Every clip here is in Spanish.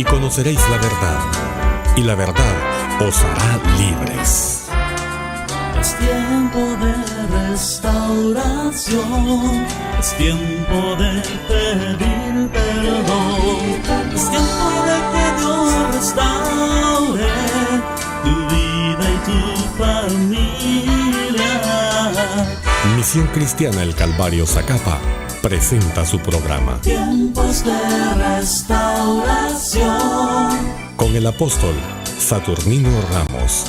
y conoceréis la verdad, y la verdad os hará libres. Es tiempo de restauración, es tiempo de pedir perdón, es tiempo de que Dios restaure tu vida y tu familia. Misión Cristiana El Calvario Zacapa presenta su programa Tiempos de restauración, con el apóstol Saturnino Ramos.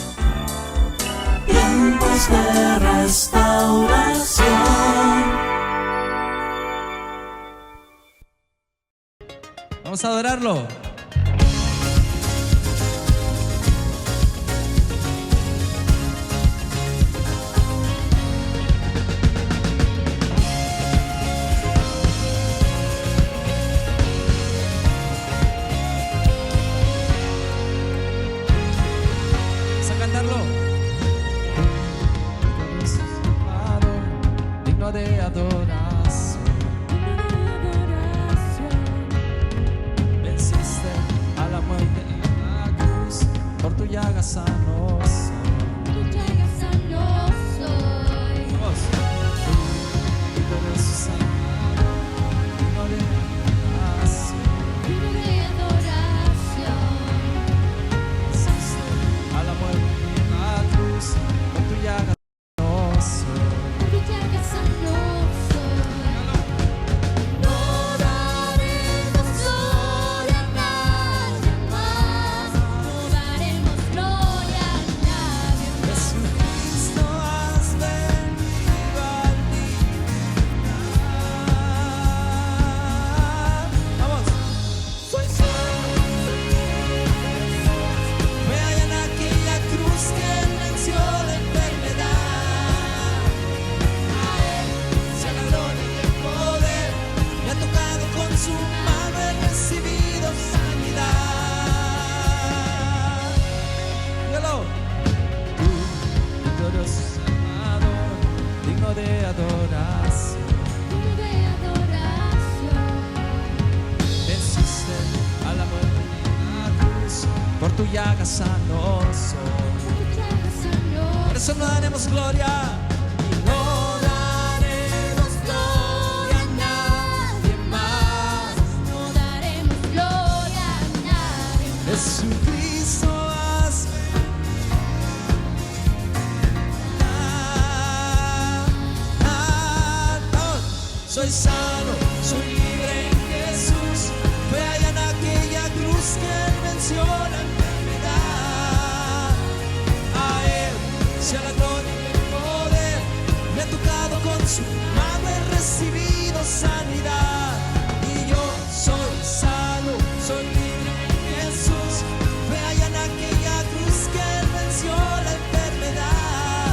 tiempos de restauración. Vamos a adorarlo. Vamos a cantarlo. Digno de adoración. Venciste a la muerte en la cruz, por tu llaga sano soy. Vamos. Y tú eres sanado, digno de adoración. Venciste a la muerte en la cruz, por tu llaga sano soy. No daremos gloria a nadie más, no daremos gloria a nadie más. Jesucristo, has venido a liberar. Vamos. Soy solo, Fue allá en aquella cruz que Él venció la enfermedad. A Él sea la gloria y el poder. Me ha tocado con su mano, he recibido sanidad. Dígalo. Tú, victorioso Salvador, digno de adoración. digno de adoración. Venciste a la muerte en la cruz, por tu llaga sano soy. Por eso no daremos gloria. Y no daremos gloria a nadie más. No daremos gloria a nadie más. Jesucristo, has venido. Soy sano, soy libre en Jesús. Fue allá en aquella cruz que Él venció la enfermedad. A Él sea la gloria y el poder. Me ha tocado con su mano, he recibido sanidad. Y yo soy sano, soy libre en Jesús. Fue allá en aquella cruz que Él venció la enfermedad.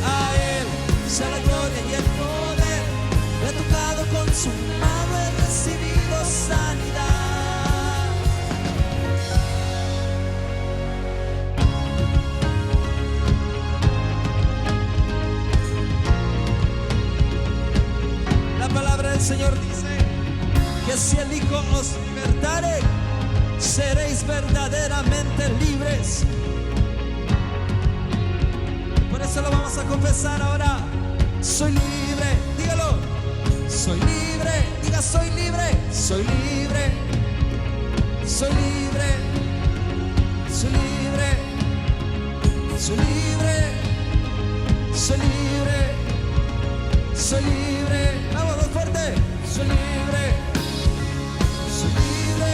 A Él sea la gloria y el poder. Me ha tocado con su mano, he recibido sanidad. La palabra del Señor dice que si el Hijo os libertare, seréis verdaderamente libres. Por eso lo vamos a confesar ahora. Soy libre, dígalo. Soy libre, diga soy libre, soy libre, soy libre, soy libre, soy libre, soy libre, soy libre. Vamos, más fuerte. Soy libre, soy libre,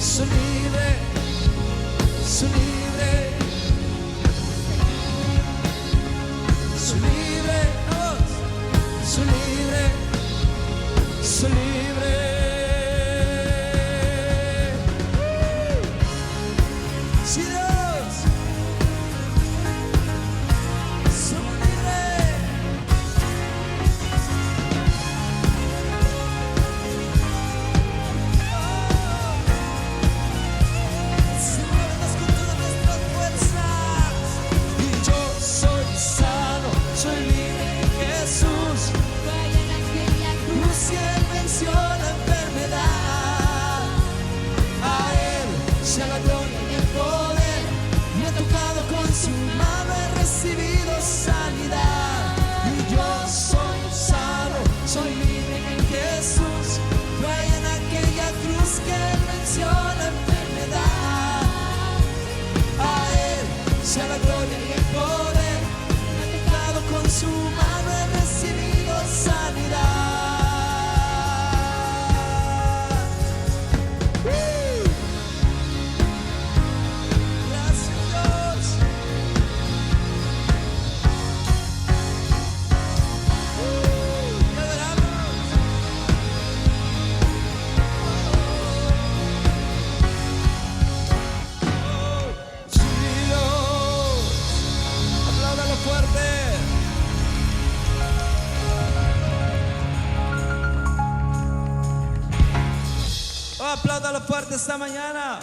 soy libre, soy libre, soy libre. Vamos, soy libre, soy libre. Sí, Dios, soy libre. Si mueves con todas nuestras fuerzas. Y yo soy sano, soy libre en Jesús. Vaya en aquella cruz Cruz y Él venció apláudalo fuerte esta mañana.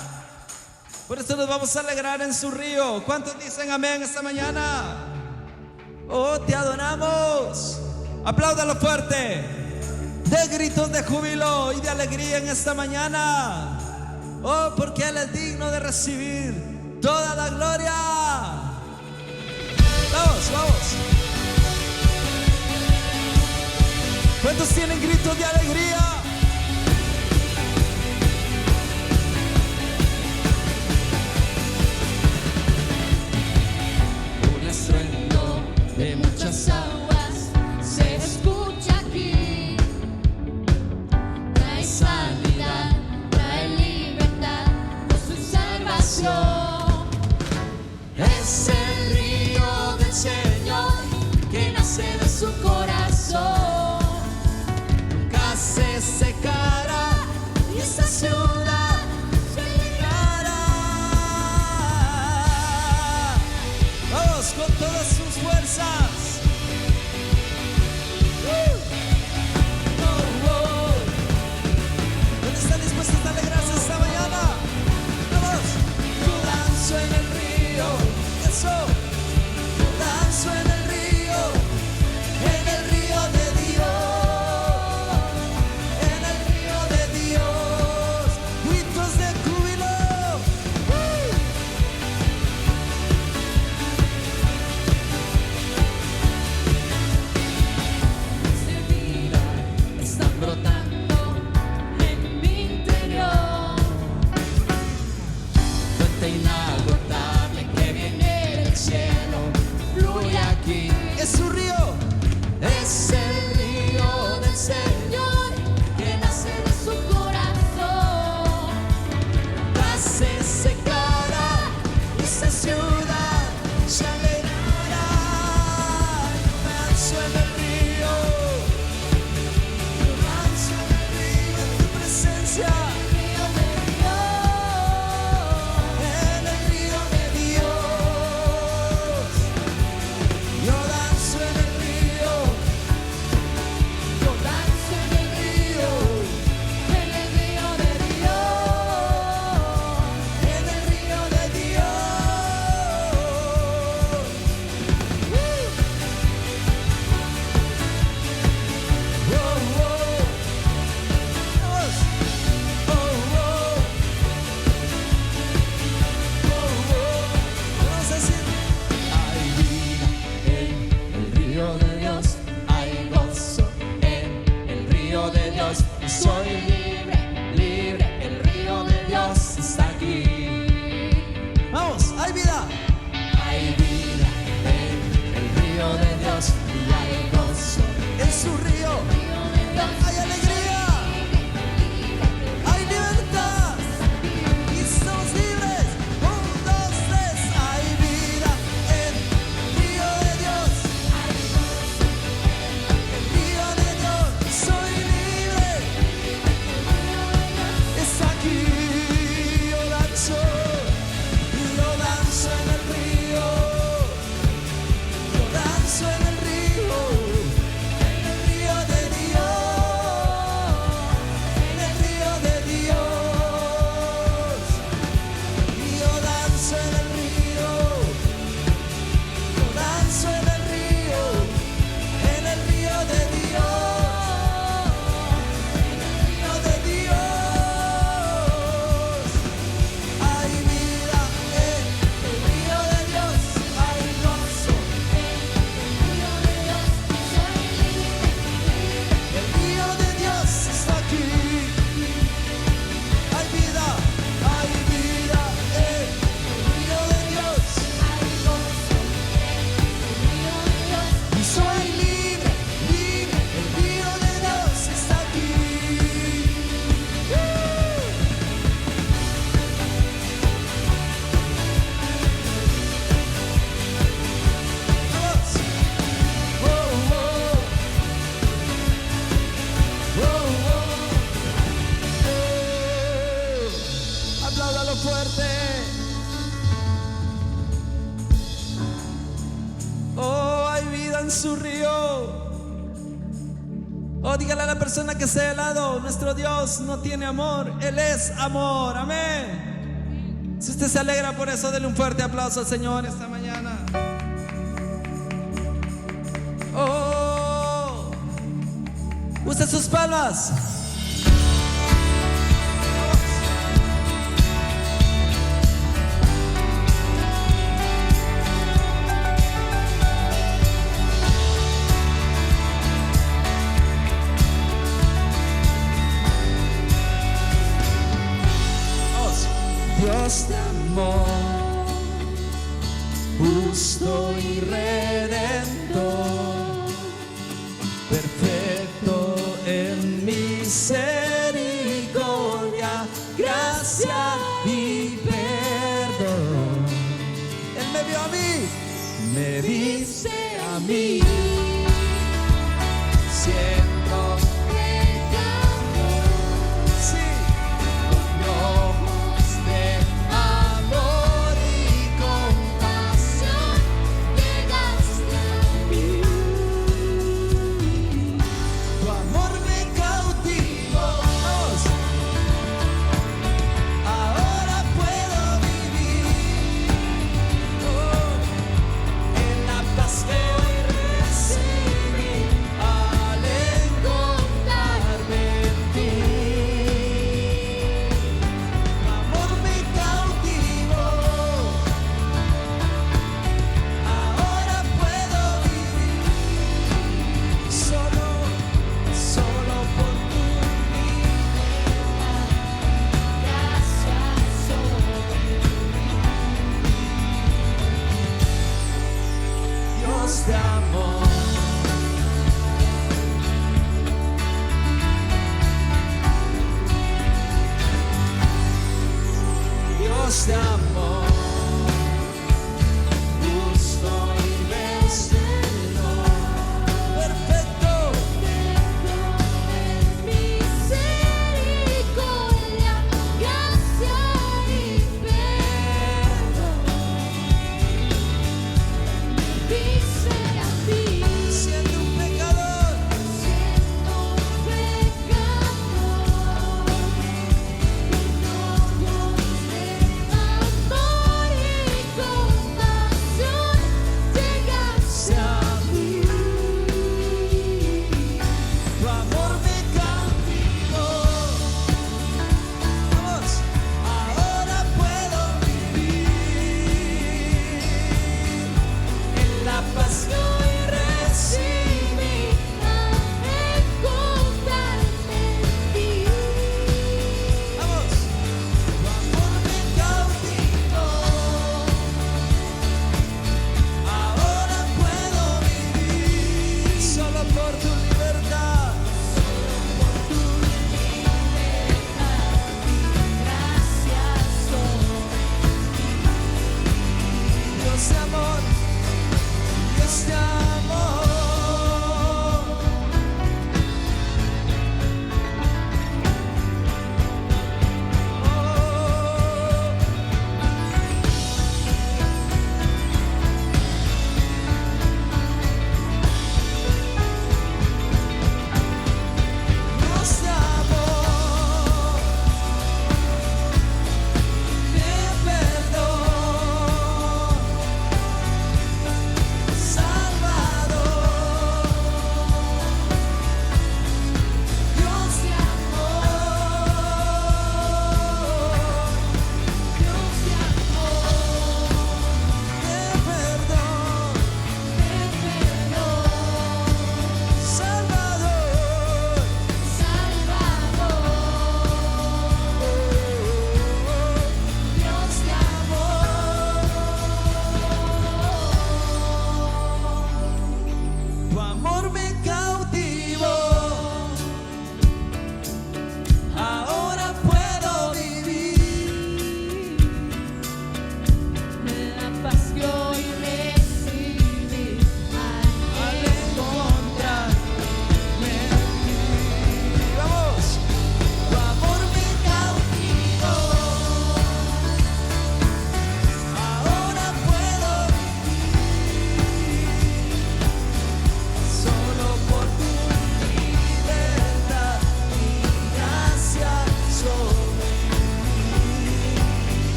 Por eso nos vamos a alegrar en su río. ¿Cuántos dicen amén esta mañana? Oh, te adoramos. Apláudalo fuerte. De gritos de júbilo y de alegría en esta mañana. Oh, porque Él es digno de recibir toda la gloria. Vamos, vamos. ¿Cuántos tienen gritos de alegría? Un estruendo de muchas aguas se escucha aquí. Trae sanidad, trae libertad por su salvación. Es el río del Señor que nace de su corazón. Nunca se secará y esta ciudad se alegrará. Vamos con todas sus fuerzas. ¿Dónde están dispuestos a alegrarse esta mañana? Vamos. Yo danzo en el río. Eso. Yo danzo en el río de Dios. En el río de Dios. Gritos de júbilo. De vida están brotando en mi interior. Fuente inagotable que viene del cielo fluye aquí. Es su río. Es el río del Señor que nace de su corazón. Nunca se secará y esta ciudad se alegrará. Yo danzo en el río. Yo danzo en el río en tu presencia. Río de Dios. En el río de Dios. Yo danzo en el río. Yo danzo en el río de Dios. En el río de Dios. Oh, oh. Vamos. Oh, oh. Oh, oh. Vamos a decir. Hay vida en el río de Dios, hay gozo en el río de Dios. Soy libre, libre, el río de Dios está aquí. Vamos, hay vida. Hay vida en el río de Dios y hay gozo En su río en el río de Dios. hay alegría. Hay libertad. Y somos libres. 1, 2, 3. Hay vida en el río de Dios. El río de Dios. Soy libre. Está aquí. Yo danzo en el río. Yo danzo en el río. En el río de Dios. En el río de Dios. Yo danzo en el río. Yo danzo en el río. En el río de Dios. En el río de Dios. Hay vida en el río de Dios. Hay gozo en Río de Dios, soy libre, el río de Dios. Está aquí. Hay vida en el río de Dios. hay gozo en el río de Dios. Y soy libre, libre. El río de Dios está aquí. Vamos. Oh, oh. Oh, oh. Apláudalo fuerte. Oh, hay vida en su río. Oh, dígale a la persona que esté al lado, nuestro Dios no tiene amor, Él es amor, amén. Si usted se alegra por eso, denle un fuerte aplauso al Señor esta mañana. Oh, use sus palmas. Dios de amor, justo y redentor, perfecto en misericordia, gracia y perdón. Él me vio a mí, me dice a mí, siendo pecador, sí. ojos de amor y compasión llegaste a mí. Tu amor me cautivó. Ahora puedo vivir en la paz que hoy recibo.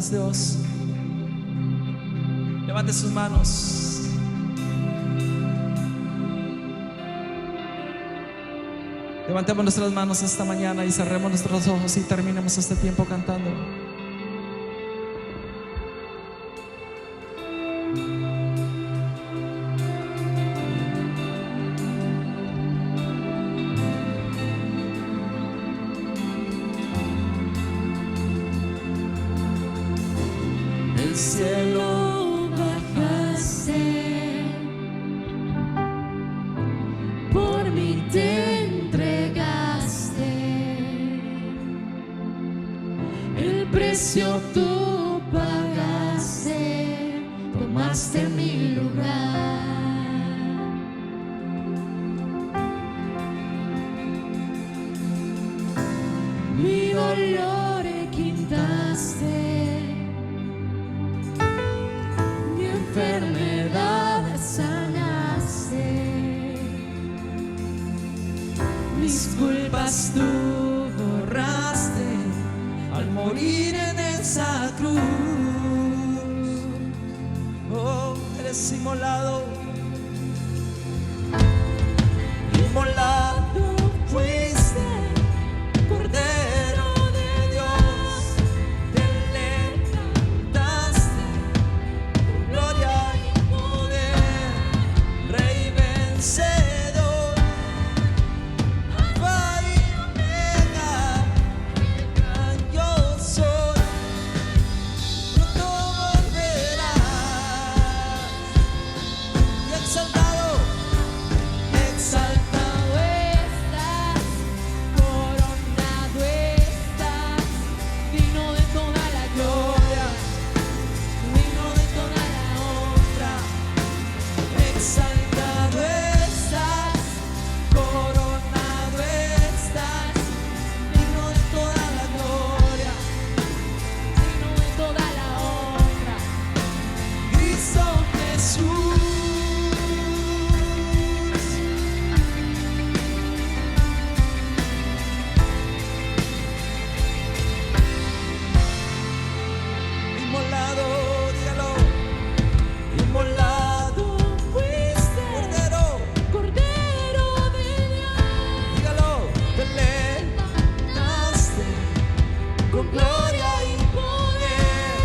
más, Dios. Levante sus manos. Levantemos nuestras manos esta mañana y cerremos nuestros ojos y terminemos este tiempo cantando. Del cielo bajaste, por mí te entregaste, el precio tú pagaste, tomaste mi lugar. Mi dolor quitaste, mi enfermedad sanaste, Mis culpas tú borraste al morir en esa cruz. Oh, eres inmolado, inmolado fuiste, Cordero de Dios, te levantaste con gloria y poder, Rey vencedor, Alfa y Omega, gran yo soy, pronto volverás, y exaltado, exaltado estás, coronado estás, digno de toda la gloria, digno de toda la honra, exaltado estás, coronado estás, digno de toda la gloria, digno de toda la honra. Cristo Jesús. Inmolado, dígalo, inmolado fuiste, Cordero, Cordero de Dios, dígalo, te levantaste con gloria y poder,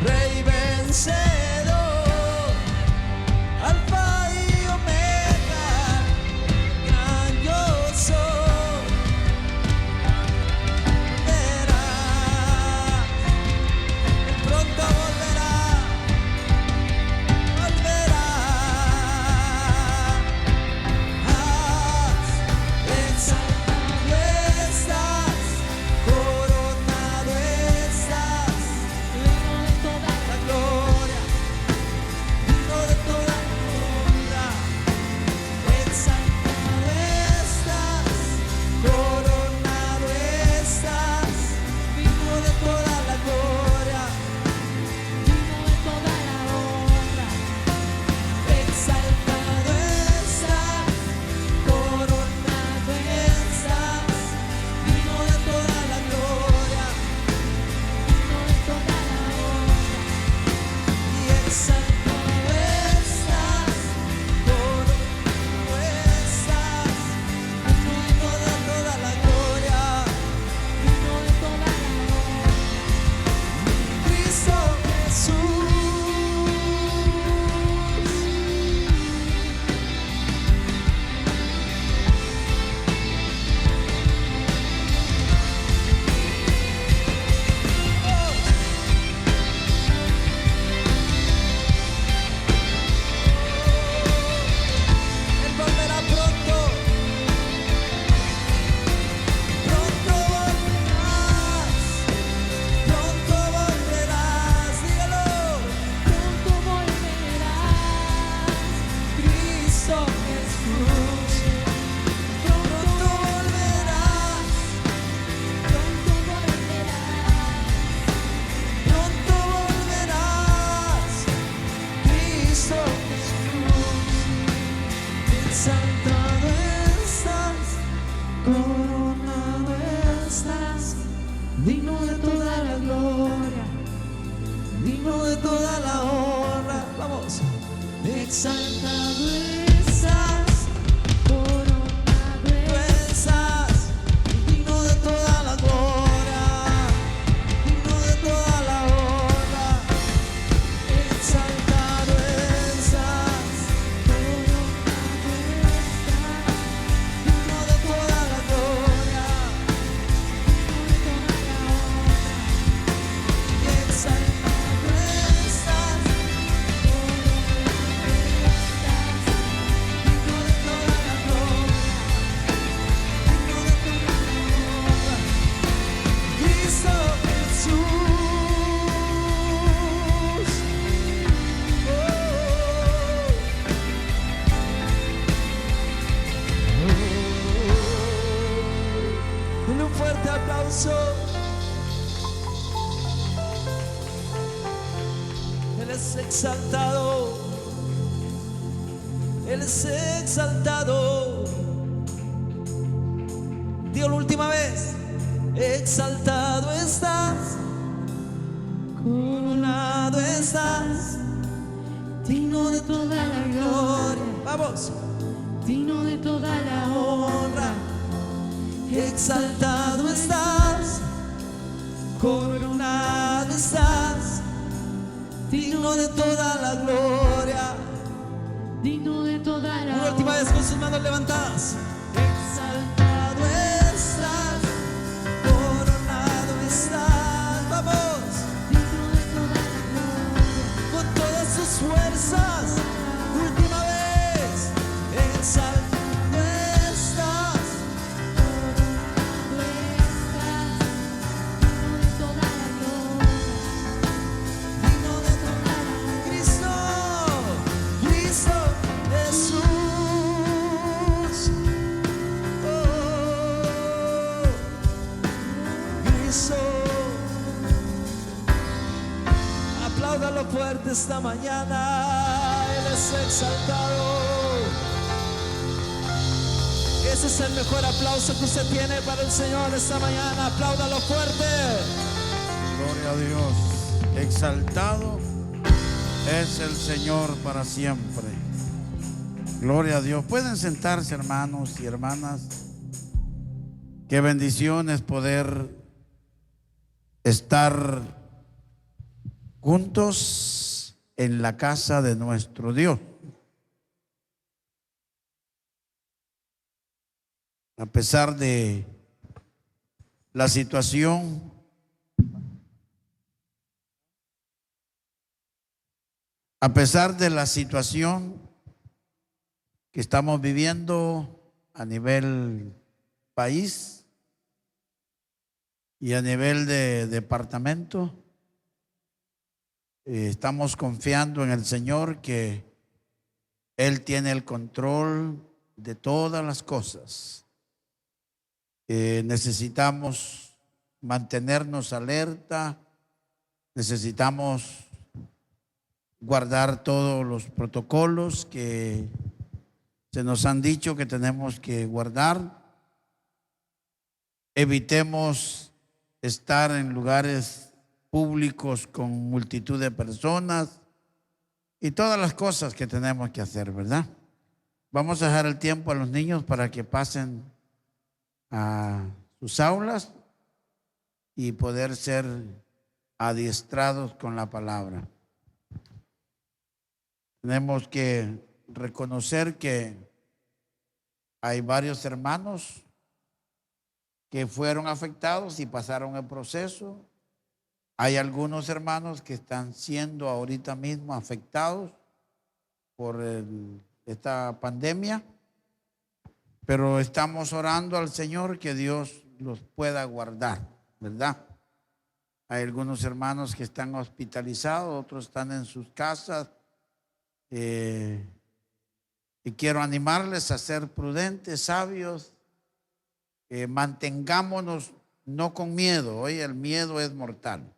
Rey vencedor, Alfa y Omega, gran yo soy, volverás, pronto volverás, exaltado estás, coronado estás, digno de toda la gloria, digno de toda la honra, exaltado estás, coronado estás, digno de toda la gloria, digno de toda la honra. exaltado estás, coronado estás, digno de toda la gloria, Digno de toda la honra. y exaltado estás, coronado estás, digno de toda la gloria, Digno de toda la honra. Cristo Jesús. Él volverá pronto, pronto volverás, dígalo, Pronto volverás, Cristo Jesús, pronto volverás, pronto volverás, pronto volverás, Cristo Jesús, exaltado estás, coronado estás, digno de toda la gloria, digno de toda la honra. Vamos. Exaltado estás, coronado Tú estás digno de toda la gloria, digno de toda la honra. Exaltado estás, digno de toda la gloria. Exaltado estás, digno de toda la gloria, digno de toda la honra. Cristo Jesús. Dale un fuerte aplauso. Él es exaltado. Él es exaltado. Digo la última vez. Exaltado estás, coronado estás, digno de toda la gloria, vamos, digno de toda la honra. Exaltado estás, coronado estás, digno de toda la gloria. digno de toda la Una última vez con sus manos levantadas. Exaltado estás, coronado estás, vamos, digno de toda la gloria, con todas sus fuerzas. Última vez. Exaltado estás, tú estás, digno de toda la gloria, digno de toda la Cristo, Cristo Jesús. Oh, Cristo. Apláudalo fuerte esta mañana. Él es exaltado. Ese es el mejor aplauso que usted tiene para el Señor esta mañana. Apláudalo fuerte. Gloria a Dios. Exaltado es el Señor para siempre. Gloria a Dios. Pueden sentarse, hermanos y hermanas. Qué bendición es poder estar juntos en la casa de nuestro Dios. A pesar de la situación que estamos viviendo a nivel país y a nivel de departamento, estamos confiando en el Señor que Él tiene el control de todas las cosas. Necesitamos mantenernos alerta, necesitamos guardar todos los protocolos que se nos han dicho que tenemos que guardar. Evitemos estar en lugares públicos con multitud de personas y todas las cosas que tenemos que hacer, ¿verdad? Vamos a dejar el tiempo a los niños para que pasen a sus aulas y poder ser adiestrados con la palabra. Tenemos que reconocer que hay varios hermanos que fueron afectados y pasaron el proceso. Hay algunos hermanos que están siendo ahorita mismo afectados por esta pandemia, pero estamos orando al Señor que Dios los pueda guardar, ¿verdad? Hay algunos hermanos que están hospitalizados, otros están en sus casas. Y quiero animarles a ser prudentes, sabios. Mantengámonos no con miedo. Hoy el miedo es mortal.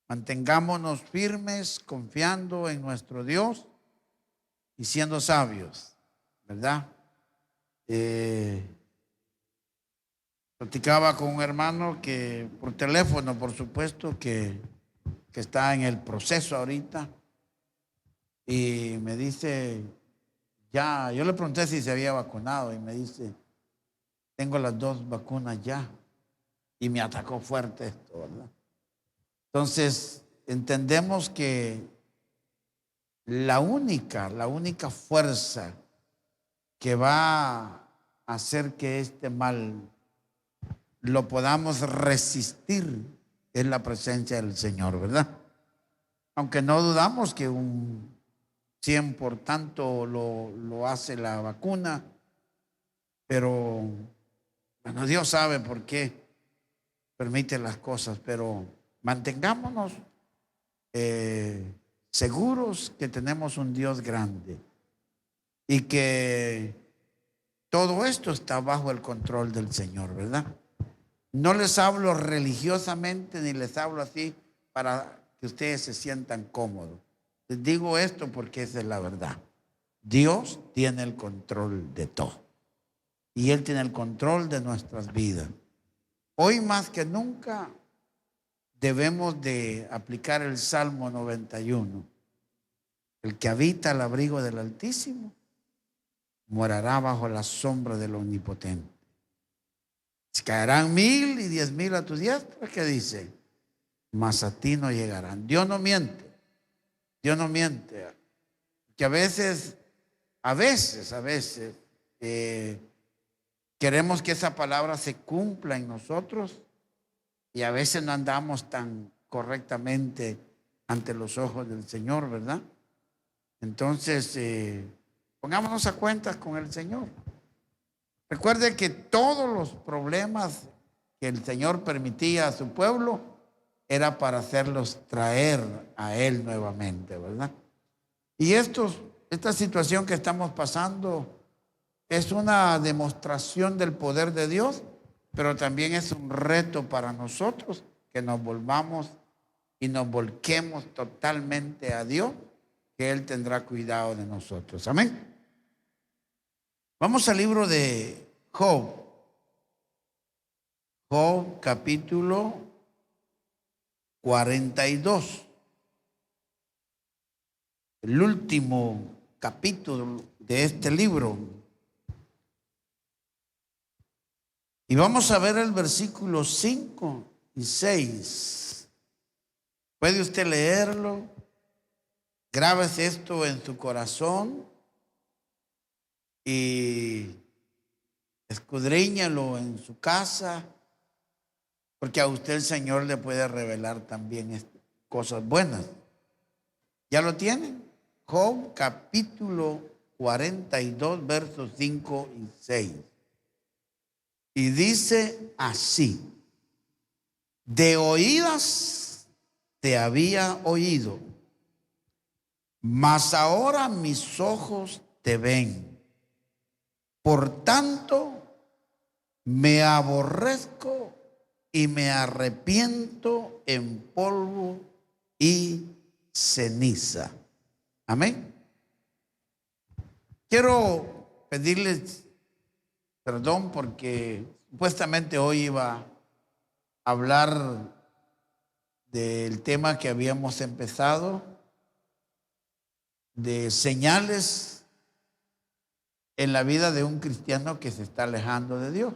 Mantengámonos firmes, confiando en nuestro Dios y siendo sabios, ¿verdad? Platicaba con un hermano que por teléfono, por supuesto, que que está en el proceso ahorita, y me dice, ya, yo le pregunté si se había vacunado y me dice, tengo las 2 vacunas ya, y me atacó fuerte esto, ¿verdad? Entonces, entendemos que la única fuerza que va a hacer que este mal lo podamos resistir es la presencia del Señor, ¿verdad? Aunque no dudamos que un 100% lo hace la vacuna, pero bueno, Dios sabe por qué permite las cosas, pero mantengámonos seguros que tenemos un Dios grande y que todo esto está bajo el control del Señor, ¿verdad? No les hablo religiosamente ni les hablo así para que ustedes se sientan cómodos. Les digo esto porque esa es la verdad. Dios tiene el control de todo y Él tiene el control de nuestras vidas. Hoy más que nunca debemos de aplicar el Salmo 91. El que habita al abrigo del Altísimo morará bajo la sombra del Omnipotente. Caerán 1000 y 10,000 a tu diestra, ¿qué dice? Mas a ti no llegarán. Dios no miente. Dios no miente. Que a veces queremos que esa palabra se cumpla en nosotros y a veces no andamos tan correctamente ante los ojos del Señor, ¿verdad? Entonces, pongámonos a cuentas con el Señor. Recuerde que todos los problemas que el Señor permitía a su pueblo era para hacerlos traer a Él nuevamente, ¿verdad? Y esta situación que estamos pasando es una demostración del poder de Dios, pero también es un reto para nosotros que nos volvamos y nos volquemos totalmente a Dios, que Él tendrá cuidado de nosotros. Amén. Vamos al libro de Job. Job capítulo 42. El último capítulo de este libro. Y vamos a ver el versículo 5 y 6. ¿Puede usted leerlo? Grábese esto en su corazón y escudriñalo en su casa, porque a usted el Señor le puede revelar también cosas buenas. ¿Ya lo tienen? Job capítulo 42, versos 5 y 6. Y dice así: de oídas te había oído, mas ahora mis ojos te ven. Por tanto, me aborrezco y me arrepiento en polvo y ceniza. Amén. Quiero pedirles perdón porque supuestamente hoy iba a hablar del tema que habíamos empezado, de señales en la vida de un cristiano que se está alejando de Dios.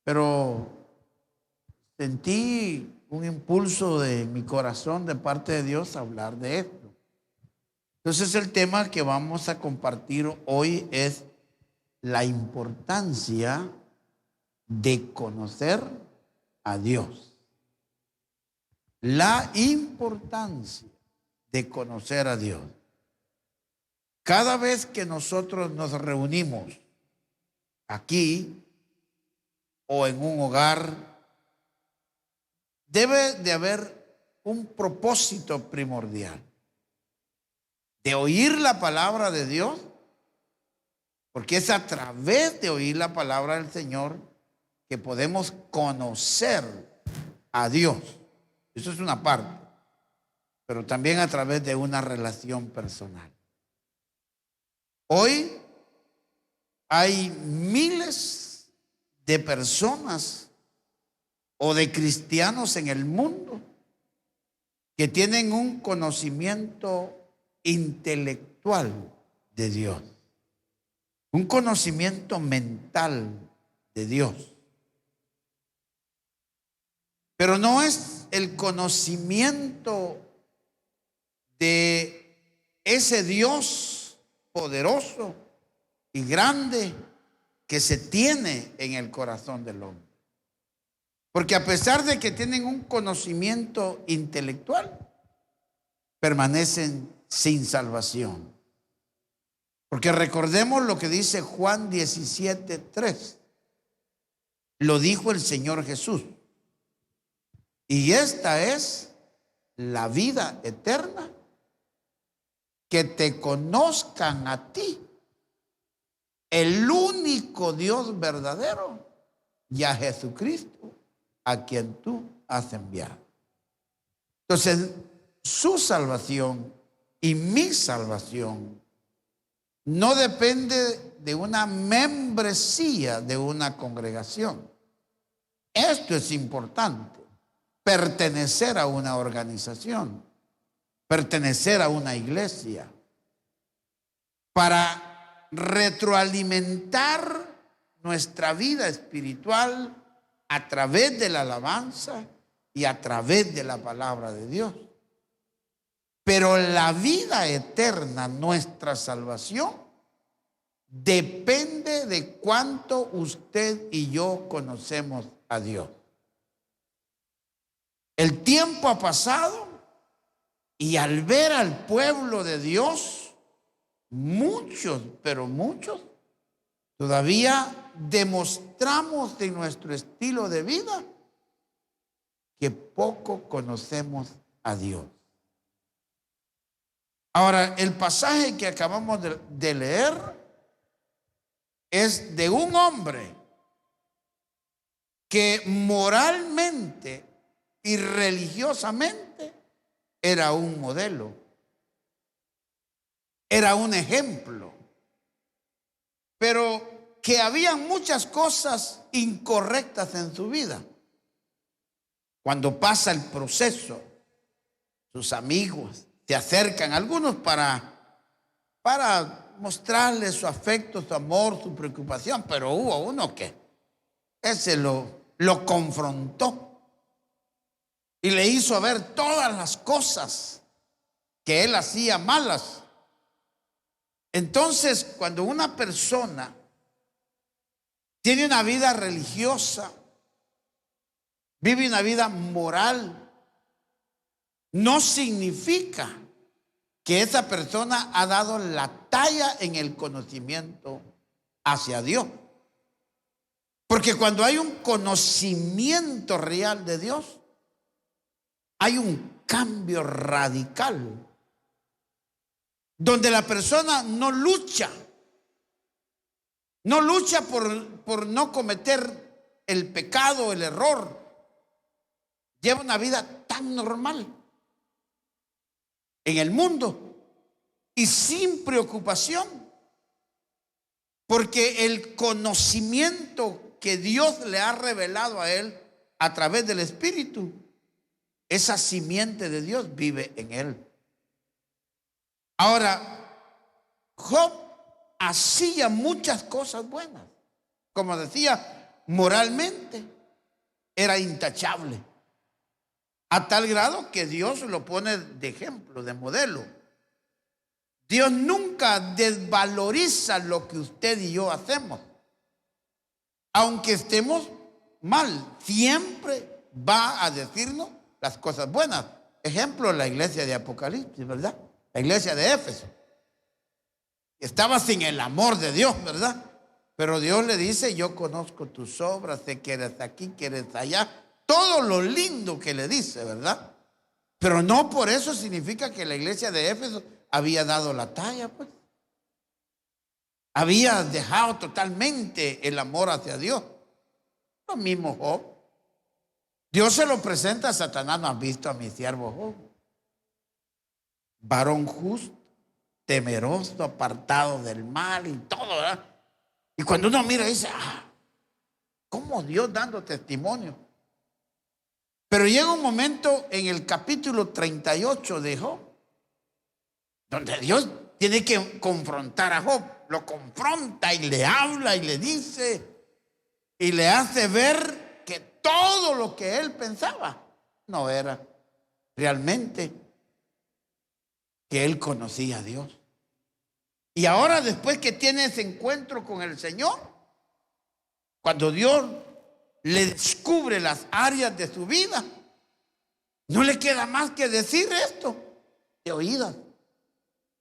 Pero sentí un impulso de mi corazón de parte de Dios a hablar de esto. Entonces el tema que vamos a compartir hoy es la importancia de conocer a Dios. La importancia de conocer a Dios. Cada vez que nosotros nos reunimos aquí o en un hogar, debe de haber un propósito primordial de oír la palabra de Dios, porque es a través de oír la palabra del Señor que podemos conocer a Dios. Eso es una parte, pero también a través de una relación personal. Hoy hay miles de personas o de cristianos en el mundo que tienen un conocimiento intelectual de Dios, un conocimiento mental de Dios. Pero no es el conocimiento de ese Dios poderoso y grande que se tiene en el corazón del hombre. Porque a pesar de que tienen un conocimiento intelectual, permanecen sin salvación. Porque recordemos lo que dice Juan 17:3. Lo dijo el Señor Jesús. Y esta es la vida eterna, que te conozcan a ti, el único Dios verdadero, y a Jesucristo, a quien tú has enviado. Entonces, su salvación y mi salvación no depende de una membresía de una congregación. Esto es importante. Pertenecer a una organización, pertenecer a una iglesia, para retroalimentar nuestra vida espiritual a través de la alabanza y a través de la palabra de Dios. Pero la vida eterna, nuestra salvación, depende de cuánto usted y yo conocemos a Dios. El tiempo ha pasado y al ver al pueblo de Dios, muchos, pero muchos, todavía demostramos de nuestro estilo de vida que poco conocemos a Dios. Ahora, el pasaje que acabamos de leer es de un hombre que moralmente y religiosamente era un modelo, era un ejemplo, pero que había muchas cosas incorrectas en su vida. Cuando pasa el proceso, sus amigos se acercan, algunos para mostrarle su afecto, su amor, su preocupación, pero hubo uno que ese lo confrontó y le hizo ver todas las cosas que él hacía malas. Entonces, cuando una persona tiene una vida religiosa, vive una vida moral, no significa que esa persona ha dado la talla en el conocimiento hacia Dios. Porque cuando hay un conocimiento real de Dios, hay un cambio radical, donde la persona no lucha por no cometer el pecado, el error. Lleva una vida tan normal en el mundo y sin preocupación, porque el conocimiento que Dios le ha revelado a él a través del Espíritu, esa simiente de Dios vive en él. Ahora, Job hacía muchas cosas buenas. Como decía, moralmente era intachable, a tal grado que Dios lo pone de ejemplo, de modelo. Dios nunca desvaloriza lo que usted y yo hacemos. Aunque estemos mal, siempre va a decirnos las cosas buenas. Ejemplo, la iglesia de Apocalipsis, ¿verdad? La iglesia de Éfeso. Estaba sin el amor de Dios, ¿verdad? Pero Dios le dice, yo conozco tus obras, sé que eres aquí, que eres allá. Todo lo lindo que le dice, ¿verdad? Pero no por eso significa que la iglesia de Éfeso había dado la talla, pues. Había dejado totalmente el amor hacia Dios. Lo mismo Job. Dios se lo presenta a Satanás. ¿No has visto a mi siervo Job? Varón justo, temeroso, apartado del mal y todo, ¿verdad? Y cuando uno mira dice, ¿cómo Dios dando testimonio? Pero llega un momento en el capítulo 38 de Job, donde Dios tiene que confrontar a Job. Lo confronta y le habla y le dice y le hace ver que todo lo que él pensaba no era realmente que él conocía a Dios. Y ahora, después que tiene ese encuentro con el Señor, cuando Dios le descubre las áreas de su vida, no le queda más que decir esto: te oídas,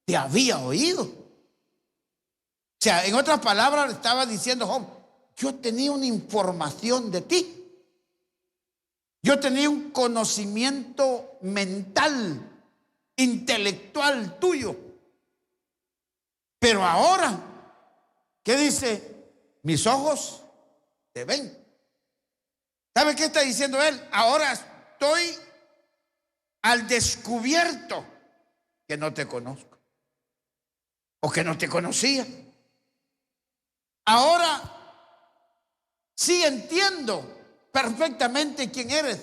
te había oído. O sea, en otras palabras, le estaba diciendo Job: yo tenía una información de ti, yo tenía un conocimiento mental, intelectual tuyo, pero ahora, ¿qué dice? Mis ojos te ven. ¿Sabe qué está diciendo él? Ahora estoy al descubierto que no te conozco o que no te conocía. Ahora sí entiendo perfectamente quién eres.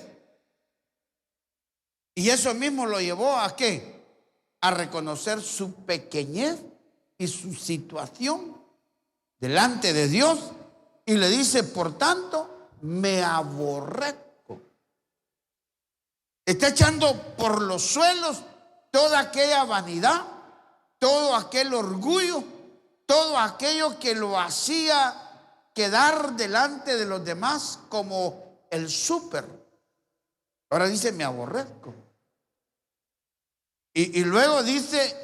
Y eso mismo lo llevó a ¿qué? A reconocer su pequeñez y su situación delante de Dios. Y le dice: por tanto, me aborrezco. Está echando por los suelos toda aquella vanidad, todo aquel orgullo, todo aquello que lo hacía quedar delante de los demás como el súper. Ahora dice: me aborrezco. Y luego dice: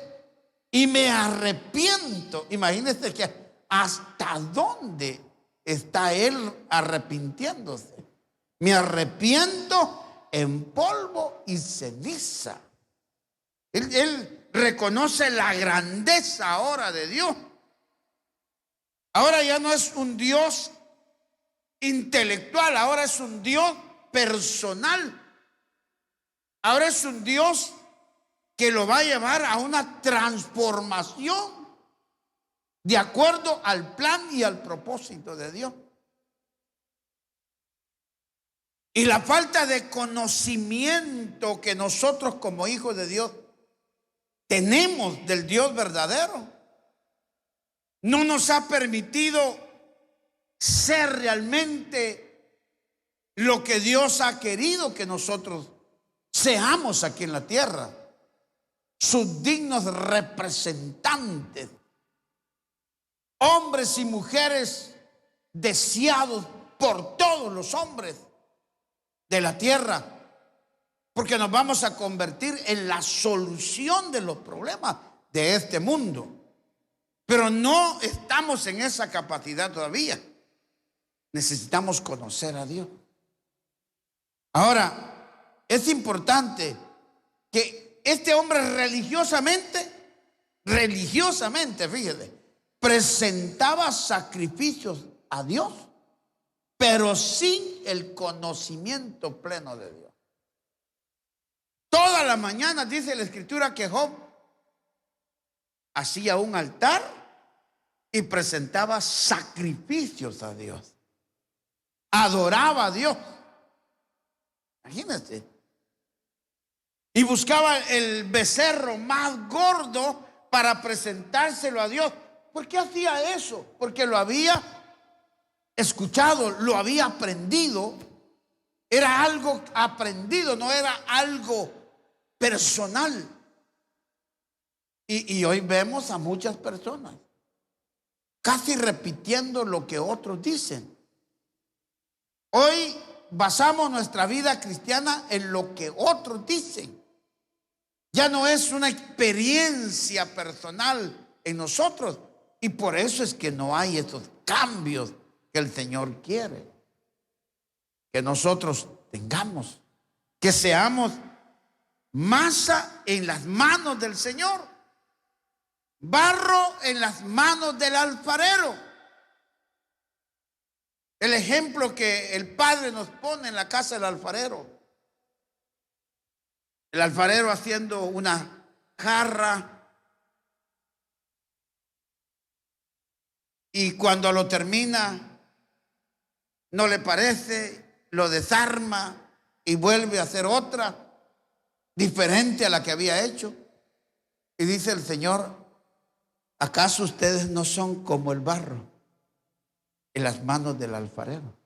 y me arrepiento. Imagínense que hasta dónde está él arrepintiéndose. Me arrepiento en polvo y ceniza. Él reconoce la grandeza ahora de Dios. Ahora ya no es un Dios intelectual, ahora es un Dios personal. Ahora es un Dios que lo va a llevar a una transformación de acuerdo al plan y al propósito de Dios. Y la falta de conocimiento que nosotros como hijos de Dios tenemos del Dios verdadero no nos ha permitido ser realmente lo que Dios ha querido que nosotros seamos aquí en la tierra, sus dignos representantes, hombres y mujeres deseados por todos los hombres de la tierra, porque nos vamos a convertir en la solución de los problemas de este mundo. Pero no estamos en esa capacidad todavía. Necesitamos conocer a Dios. Ahora, es importante que este hombre religiosamente, fíjate, presentaba sacrificios a Dios, pero sin el conocimiento pleno de Dios. Toda la mañana dice la Escritura que Job hacía un altar y presentaba sacrificios a Dios. Adoraba a Dios. Imagínense. Y buscaba el becerro más gordo para presentárselo a Dios. ¿Por qué hacía eso? Porque lo había escuchado, lo había aprendido. Era algo aprendido, no era algo personal. Y hoy vemos a muchas personas casi repitiendo lo que otros dicen. Hoy basamos nuestra vida cristiana en lo que otros dicen. Ya no es una experiencia personal en nosotros. Y por eso es que no hay esos cambios que el Señor quiere que nosotros tengamos. Que seamos masa en las manos del Señor, barro en las manos del alfarero. El ejemplo que el Padre nos pone en la casa del alfarero. El alfarero haciendo una jarra, y cuando lo termina, no le parece, lo desarma y vuelve a hacer otra diferente a la que había hecho. Y dice el Señor: ¿acaso ustedes no son como el barro en las manos del alfarero?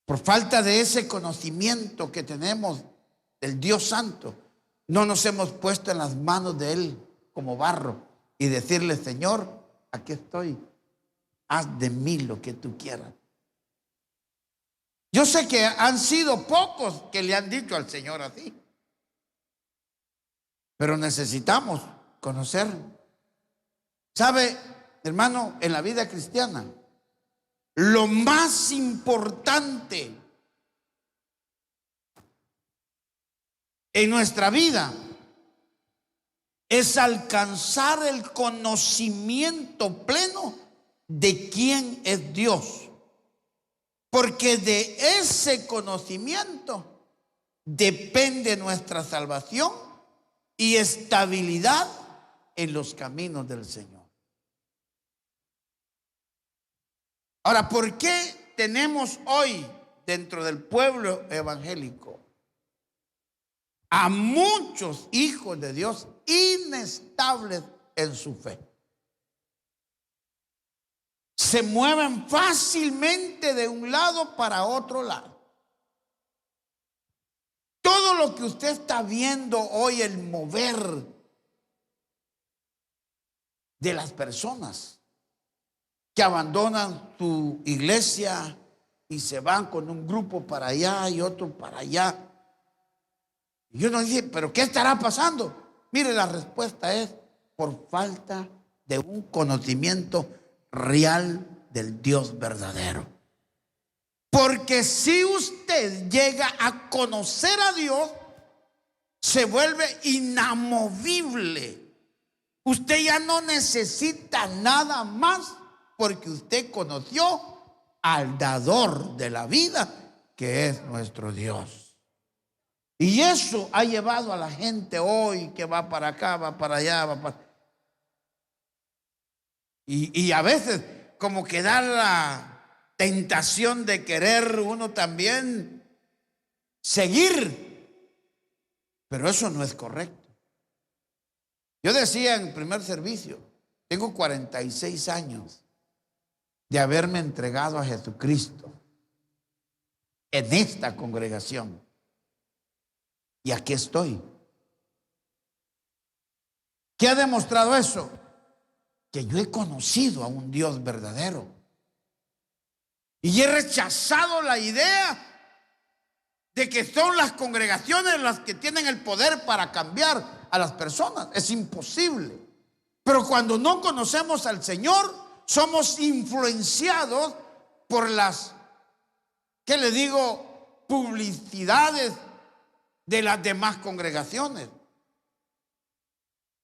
Por falta de ese conocimiento que tenemos del Dios Santo, no nos hemos puesto en las manos de Él como barro y decirle: Señor, aquí estoy, haz de mí lo que tú quieras. Yo sé que han sido pocos que le han dicho al Señor así, pero necesitamos conocer. ¿Sabe, hermano? En la vida cristiana, lo más importante en nuestra vida es alcanzar el conocimiento pleno de quién es Dios. Porque de ese conocimiento depende nuestra salvación y estabilidad en los caminos del Señor. Ahora, ¿por qué tenemos hoy dentro del pueblo evangélico a muchos hijos de Dios inestables en su fe? Se mueven fácilmente de un lado para otro lado. Todo lo que usted está viendo hoy, el mover de las personas que abandonan su iglesia y se van con un grupo para allá y otro para allá. Y uno dice: ¿pero qué estará pasando? Mire, la respuesta es: por falta de un conocimiento real del Dios verdadero. Porque si usted llega a conocer a Dios, se vuelve inamovible. Usted ya no necesita nada más, porque usted conoció al dador de la vida, que es nuestro Dios. Y eso ha llevado a la gente hoy que va para acá, va para allá, va para... Y a veces como que da la tentación de querer uno también seguir. Pero eso no es correcto. Yo decía en el primer servicio, tengo 46 años de haberme entregado a Jesucristo en esta congregación. Y aquí estoy. ¿Qué ha demostrado eso? Que yo he conocido a un Dios verdadero. Y he rechazado la idea de que son las congregaciones las que tienen el poder para cambiar a las personas. Es imposible. Pero cuando no conocemos al Señor, somos influenciados por las, ¿qué le digo?, publicidades de las demás congregaciones.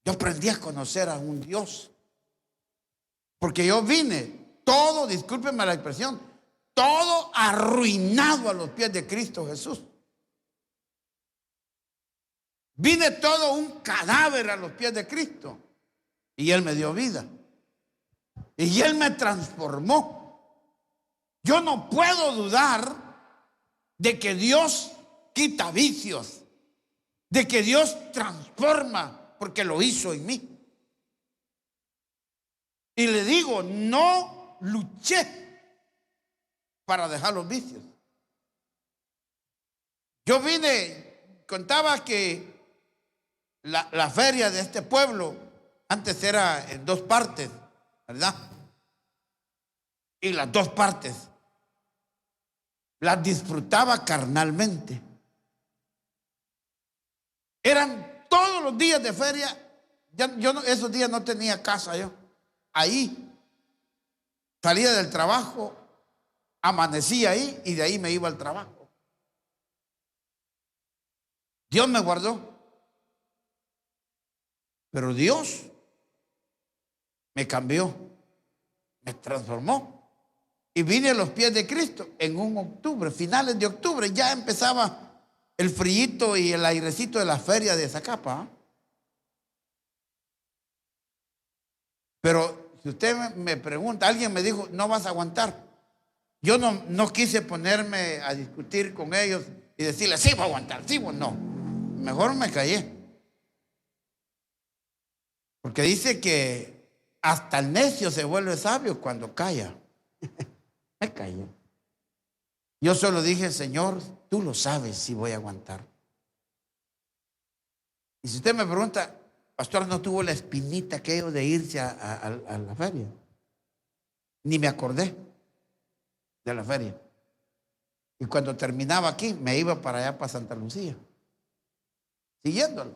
Yo aprendí a conocer a un Dios, porque yo vine todo, discúlpenme la expresión, todo arruinado a los pies de Cristo Jesús. Vine todo un cadáver a los pies de Cristo, y Él me dio vida. Y Él me transformó. Yo no puedo dudar de que Dios quita vicios, de que Dios transforma, porque lo hizo en mí. Y le digo, no luché para dejar los vicios. Yo vine, contaba que la feria de este pueblo antes era en 2 partes, ¿verdad? Y las 2 partes las disfrutaba carnalmente. Eran todos los días de feria. Esos días no tenía casa yo. Ahí salía del trabajo, amanecía ahí y de ahí me iba al trabajo. Dios me guardó. Pero Dios me cambió, me transformó. Y vine a los pies de Cristo en un octubre, finales de octubre. Ya empezaba el frío y el airecito de la feria de Zacapa. Pero si usted me pregunta, alguien me dijo, no vas a aguantar. Yo no quise ponerme a discutir con ellos y decirles, sí, voy a aguantar, sí, pues no. Mejor me callé. Porque dice que hasta el necio se vuelve sabio cuando calla. Me callé. Yo solo dije, Señor, tú lo sabes si voy a aguantar. Y si usted me pregunta, pastor, ¿no tuvo la espinita aquello de irse a la feria? Ni me acordé de la feria. Y cuando terminaba aquí, me iba para allá, para Santa Lucía, siguiéndolo.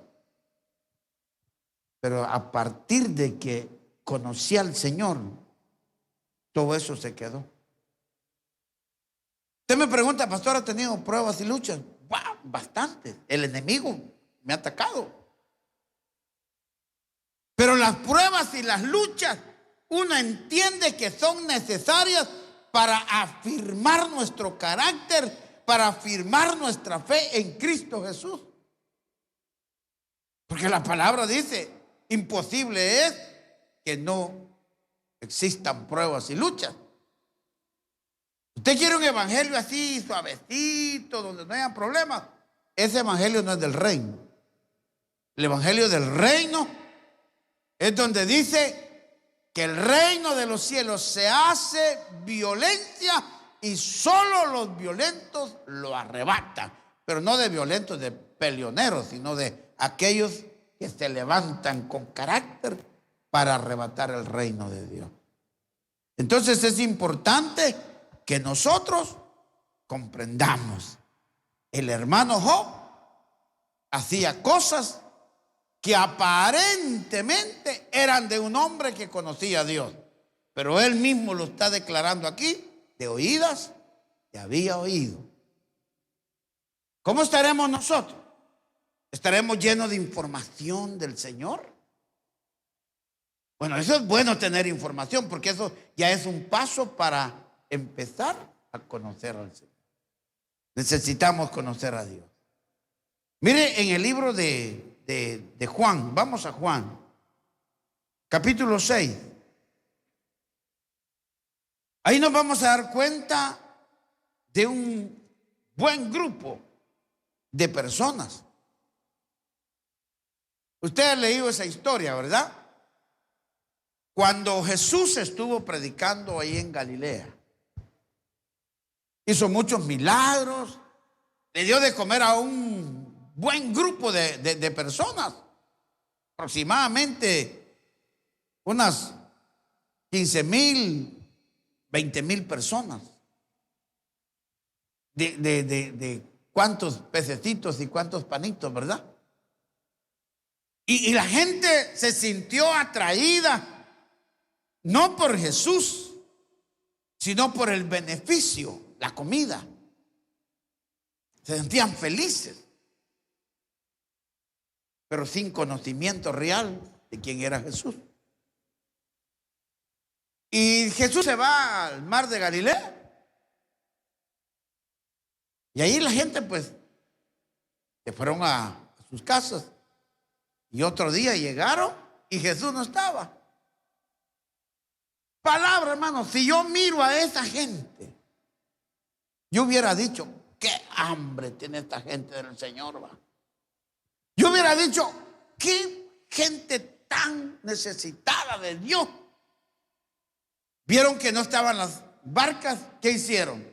Pero a partir de que conocí al Señor, todo eso se quedó. Usted me pregunta, pastor, ¿ha tenido pruebas y luchas? ¡Wow! Bastantes. El enemigo me ha atacado. Pero las pruebas y las luchas, uno entiende que son necesarias para afirmar nuestro carácter, para afirmar nuestra fe en Cristo Jesús. Porque la palabra dice, imposible es que no existan pruebas y luchas. Usted quiere un evangelio así, suavecito, donde no haya problemas. Ese evangelio no es del reino. El evangelio del reino es donde dice que el reino de los cielos se hace violencia y solo los violentos lo arrebatan. Pero no de violentos, de peleoneros, sino de aquellos que se levantan con carácter para arrebatar el reino de Dios. Entonces es importante que nosotros comprendamos. El hermano Job hacía cosas que aparentemente eran de un hombre que conocía a Dios, pero él mismo lo está declarando aquí, de oídas que había oído. ¿Cómo estaremos nosotros? ¿Estaremos llenos de información del Señor? Bueno, eso es bueno, tener información, porque eso ya es un paso para empezar a conocer al Señor. Necesitamos conocer a Dios. Mire, en el libro de Juan, vamos a Juan, capítulo 6. Ahí nos vamos a dar cuenta de un buen grupo de personas. Usted ha leído esa historia, ¿verdad? Cuando Jesús estuvo predicando ahí en Galilea, hizo muchos milagros, le dio de comer a un buen grupo de personas, aproximadamente unas 15,000, 20,000 personas. De cuántos pececitos y cuántos panitos, ¿verdad? Y la gente se sintió atraída, no por Jesús, sino por el beneficio, la comida. Se sentían felices, pero sin conocimiento real de quién era Jesús. Y Jesús se va al mar de Galilea. Y ahí la gente pues se fueron a sus casas. Y otro día llegaron y Jesús no estaba. Palabra, hermano, si yo miro a esa gente, yo hubiera dicho, qué hambre tiene esta gente del Señor, va. Yo hubiera dicho, qué gente tan necesitada de Dios. Vieron que no estaban las barcas, ¿qué hicieron?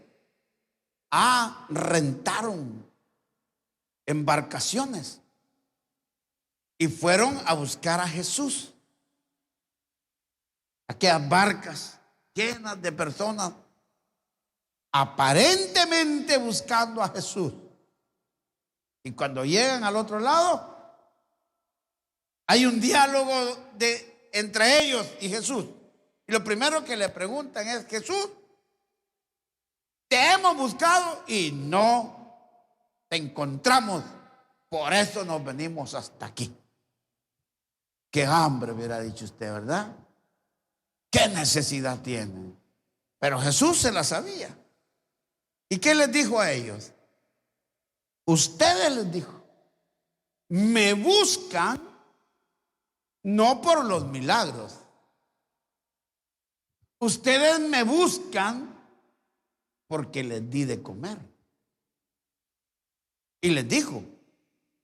Rentaron embarcaciones y fueron a buscar a Jesús. Aquellas barcas llenas de personas aparentemente buscando a Jesús. Y cuando llegan al otro lado, hay un diálogo entre ellos y Jesús. Y lo primero que le preguntan es, Jesús, te hemos buscado y no te encontramos, por eso nos venimos hasta aquí. Qué hambre, hubiera dicho usted, ¿verdad? ¿Qué necesidad tienen? Pero Jesús se la sabía. ¿Y qué les dijo a ellos? Ustedes, les dijo, me buscan no por los milagros. Ustedes me buscan porque les di de comer. Y les dijo: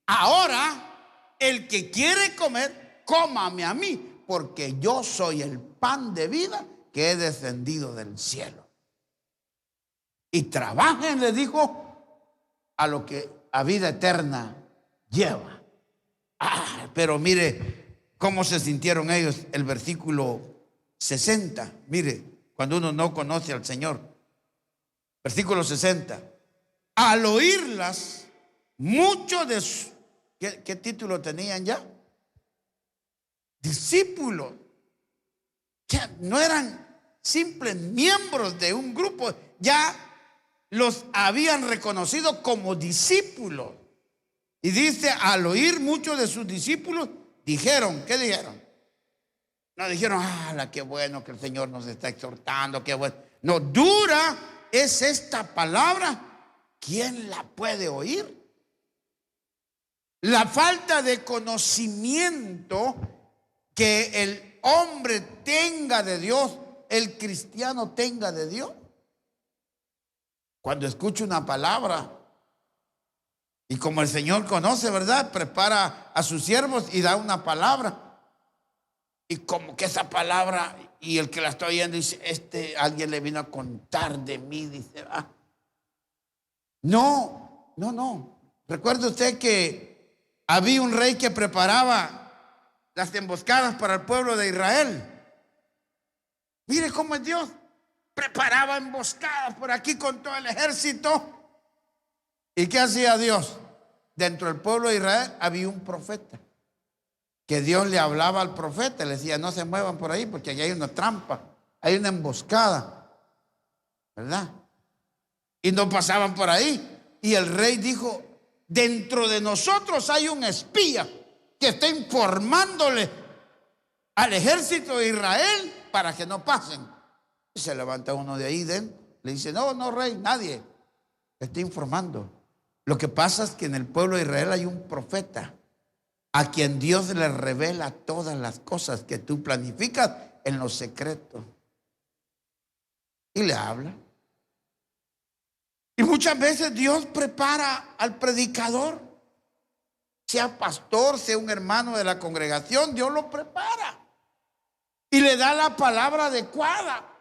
ahora el que quiere comer, cómame a mí, porque yo soy el pan de vida que he descendido del cielo. Y trabajen, les dijo, a lo que a vida eterna lleva. Pero mire cómo se sintieron ellos. El versículo 60, mire, cuando uno no conoce al Señor. Versículo 60. Al oírlas, muchos de sus... ¿Qué título tenían ya? Discípulos. Ya no eran simples miembros de un grupo, ya los habían reconocido como discípulos. Y dice, al oír muchos de sus discípulos, dijeron, ¿qué dijeron? No dijeron, qué bueno que el Señor nos está exhortando, qué bueno. No, dura es esta palabra, ¿quién la puede oír? La falta de conocimiento que el hombre tenga de Dios, el cristiano tenga de Dios. Cuando escucha una palabra, y como el Señor conoce, ¿verdad? Prepara a sus siervos y da una palabra. Y como que esa palabra, y el que la está oyendo dice, alguien le vino a contar de mí, dice, No. Recuerde usted que había un rey que preparaba las emboscadas para el pueblo de Israel. Mire cómo es Dios. Preparaba emboscadas por aquí con todo el ejército. ¿Y qué hacía Dios? Dentro del pueblo de Israel había un profeta, que Dios le hablaba al profeta, le decía, no se muevan por ahí porque allá hay una trampa, hay una emboscada, ¿verdad? Y no pasaban por ahí. Y el rey dijo, dentro de nosotros hay un espía que está informándole al ejército de Israel para que no pasen. Y se levanta uno de ahí, le dice, no, rey, nadie está informando. Lo que pasa es que en el pueblo de Israel hay un profeta a quien Dios le revela todas las cosas que tú planificas en lo secreto. Y le habla. Y muchas veces Dios prepara al predicador, sea pastor, sea un hermano de la congregación, Dios lo prepara y le da la palabra adecuada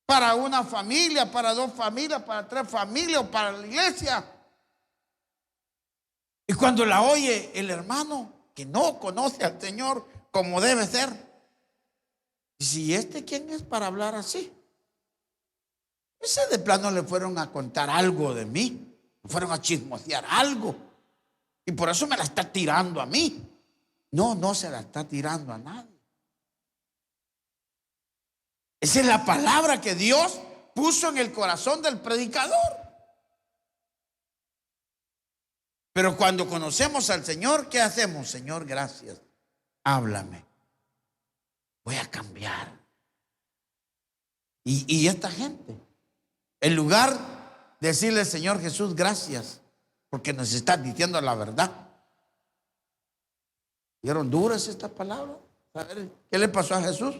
para una familia, para dos familias, para tres familias o para la iglesia. Y cuando la oye el hermano que no conoce al Señor como debe ser, dice, ¿y quién es para hablar así? Ese de plano le fueron a contar algo de mí, le fueron a chismosear algo, y por eso me la está tirando a mí. No se la está tirando a nadie. Esa es la palabra que Dios puso en el corazón del predicador. Pero cuando conocemos al Señor, ¿qué hacemos? Señor, gracias, háblame, voy a cambiar. Y esta gente, en lugar de decirle, Señor Jesús, gracias, porque nos estás diciendo la verdad. ¿Vieron duras estas palabras? A ver, ¿qué le pasó a Jesús?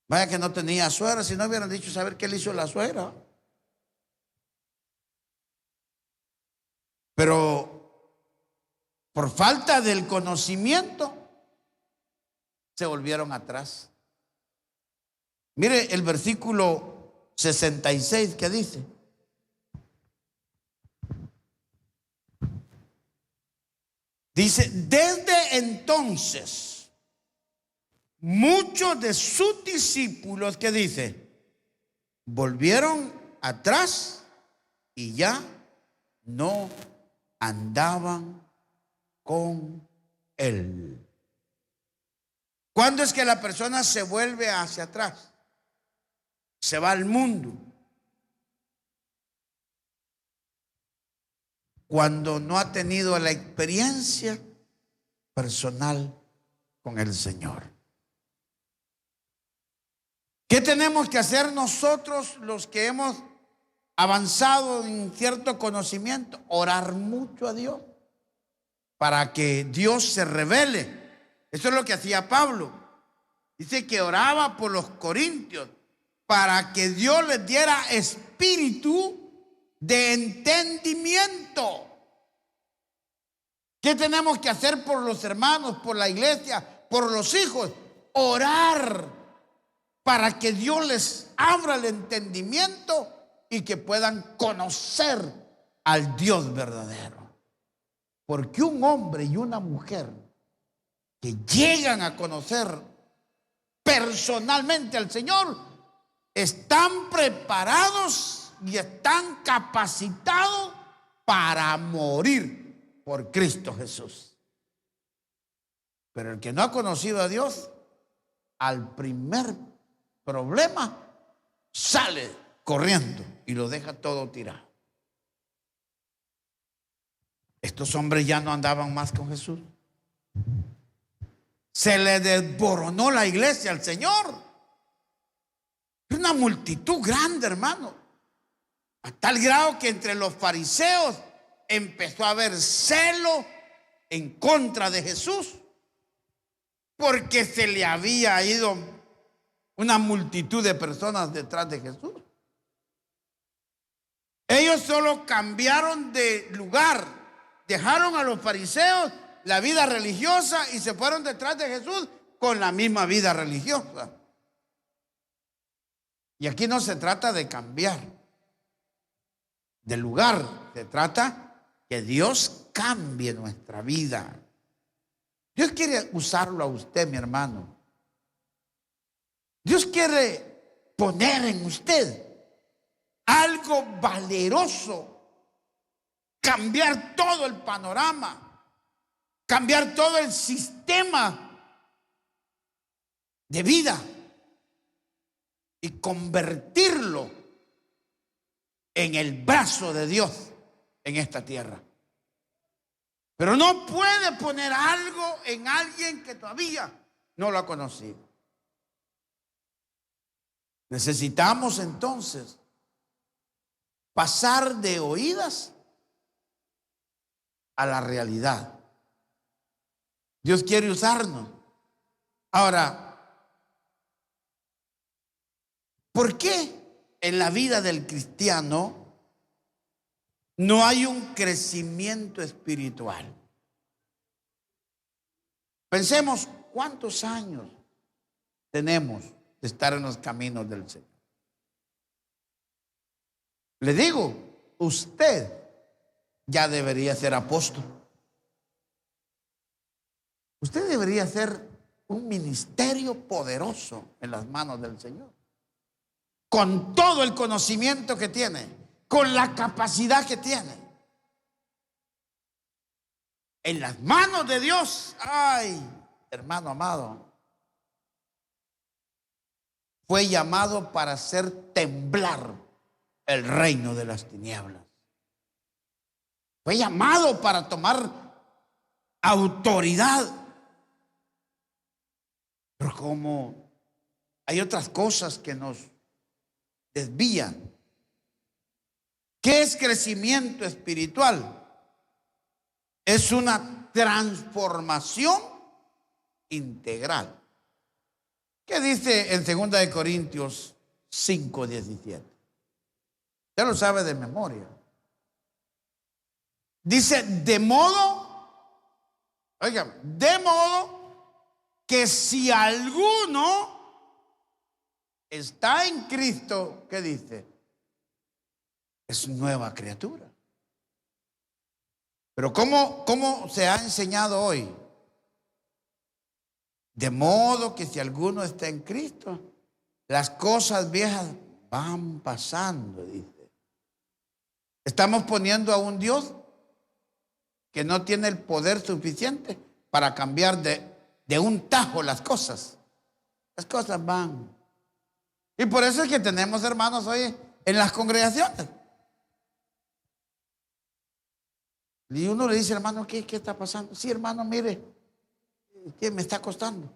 Vaya que no tenía suegra, si no hubieran dicho, saber qué le hizo la suegra. Pero por falta del conocimiento se volvieron atrás. Mire el versículo 66 que dice. Dice, desde entonces muchos de sus discípulos, que dice, volvieron atrás y ya no andaban con él. ¿Cuándo es que la persona se vuelve hacia atrás? Se va al mundo. Cuando no ha tenido la experiencia personal con el Señor. ¿Qué tenemos que hacer nosotros los que hemos avanzado en cierto conocimiento? Orar mucho a Dios para que Dios se revele. Eso es lo que hacía Pablo. Dice que oraba por los corintios para que Dios les diera espíritu de entendimiento. ¿Qué tenemos que hacer por los hermanos, por la iglesia, por los hijos? Orar para que Dios les abra el entendimiento y que puedan conocer al Dios verdadero. Porque un hombre y una mujer que llegan a conocer personalmente al Señor están preparados y están capacitados para morir por Cristo Jesús. Pero el que no ha conocido a Dios, al primer problema sale corriendo y lo deja todo tirado. Estos hombres ya no andaban más con Jesús. Se le desboronó la iglesia al Señor. Una multitud grande, hermano, a tal grado que entre los fariseos empezó a haber celo en contra de Jesús, porque se le había ido una multitud de personas detrás de Jesús. Ellos solo cambiaron de lugar, dejaron a los fariseos la vida religiosa y se fueron detrás de Jesús con la misma vida religiosa. Y aquí no se trata de cambiar de lugar, se trata que Dios cambie nuestra vida. Dios quiere usarlo a usted, mi hermano. Dios quiere poner en usted algo valeroso, cambiar todo el panorama, cambiar todo el sistema de vida y convertirlo en el brazo de Dios en esta tierra. Pero no puede poner algo en alguien que todavía no lo ha conocido. Necesitamos entonces pasar de oídas a la realidad. Dios quiere usarnos. Ahora, ¿por qué en la vida del cristiano no hay un crecimiento espiritual? Pensemos cuántos años tenemos de estar en los caminos del Señor. Le digo, usted ya debería ser apóstol. Usted debería ser un ministerio poderoso en las manos del Señor. Con todo el conocimiento que tiene, con la capacidad que tiene. En las manos de Dios, ay, hermano amado, fue llamado para hacer temblar el reino de las tinieblas. Fue llamado para tomar autoridad. Pero como hay otras cosas que nos desvían. ¿Qué es crecimiento espiritual? Es una transformación integral. ¿Qué dice en 2 Corintios 5:17? Usted lo sabe de memoria. Dice, de modo que si alguno está en Cristo, ¿qué dice? Es nueva criatura. Pero ¿cómo se ha enseñado hoy? De modo que si alguno está en Cristo, las cosas viejas van pasando, dice. Estamos poniendo a un Dios que no tiene el poder suficiente para cambiar de un tajo las cosas. Las cosas van. Y por eso es que tenemos hermanos hoy en las congregaciones. Y uno le dice, hermano, ¿qué está pasando? Sí, hermano, mire, ¿qué me está costando?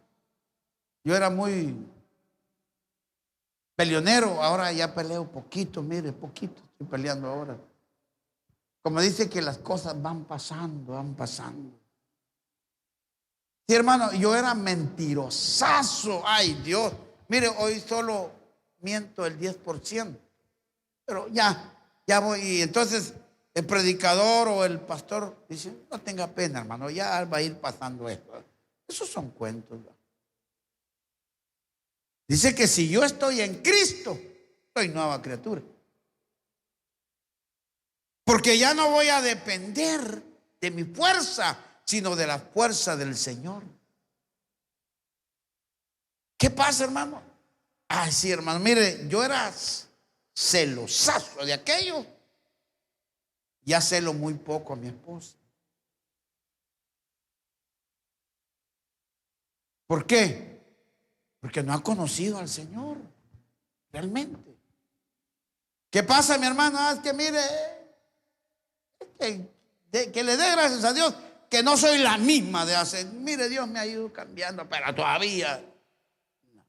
Yo era muy peleonero, ahora ya peleo poquito, mire, poquito estoy peleando ahora. Como dice que las cosas van pasando, van pasando. Sí, hermano, yo era mentirosazo. Ay, Dios. Mire, hoy solo miento el 10%. Pero ya voy. Y entonces el predicador o el pastor dice, no tenga pena, hermano, ya va a ir pasando esto. Esos son cuentos, ¿verdad? Dice que si yo estoy en Cristo, soy nueva criatura. Porque ya no voy a depender de mi fuerza, sino de la fuerza del Señor. ¿Qué pasa, hermano? Ay, sí, hermano, mire, yo era celosazo de aquello. Ya celo muy poco a mi esposa. ¿Por qué? Porque no ha conocido al Señor realmente. ¿Qué pasa, mi hermano? Es que mire, que le dé gracias a Dios que no soy la misma de hace. Mire, Dios me ha ido cambiando, pero todavía no.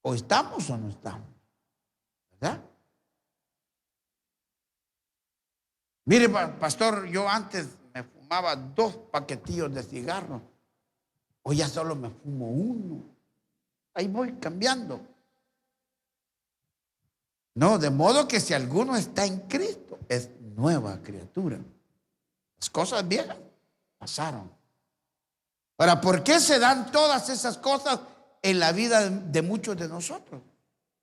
O estamos o no estamos, ¿verdad? Mire, pastor, yo antes me fumaba 2 paquetillos de cigarros. Hoy ya solo me fumo 1. Ahí voy cambiando. No, de modo que si alguno está en Cristo, es nueva criatura. Las cosas viejas pasaron. Ahora, ¿por qué se dan todas esas cosas en la vida de muchos de nosotros?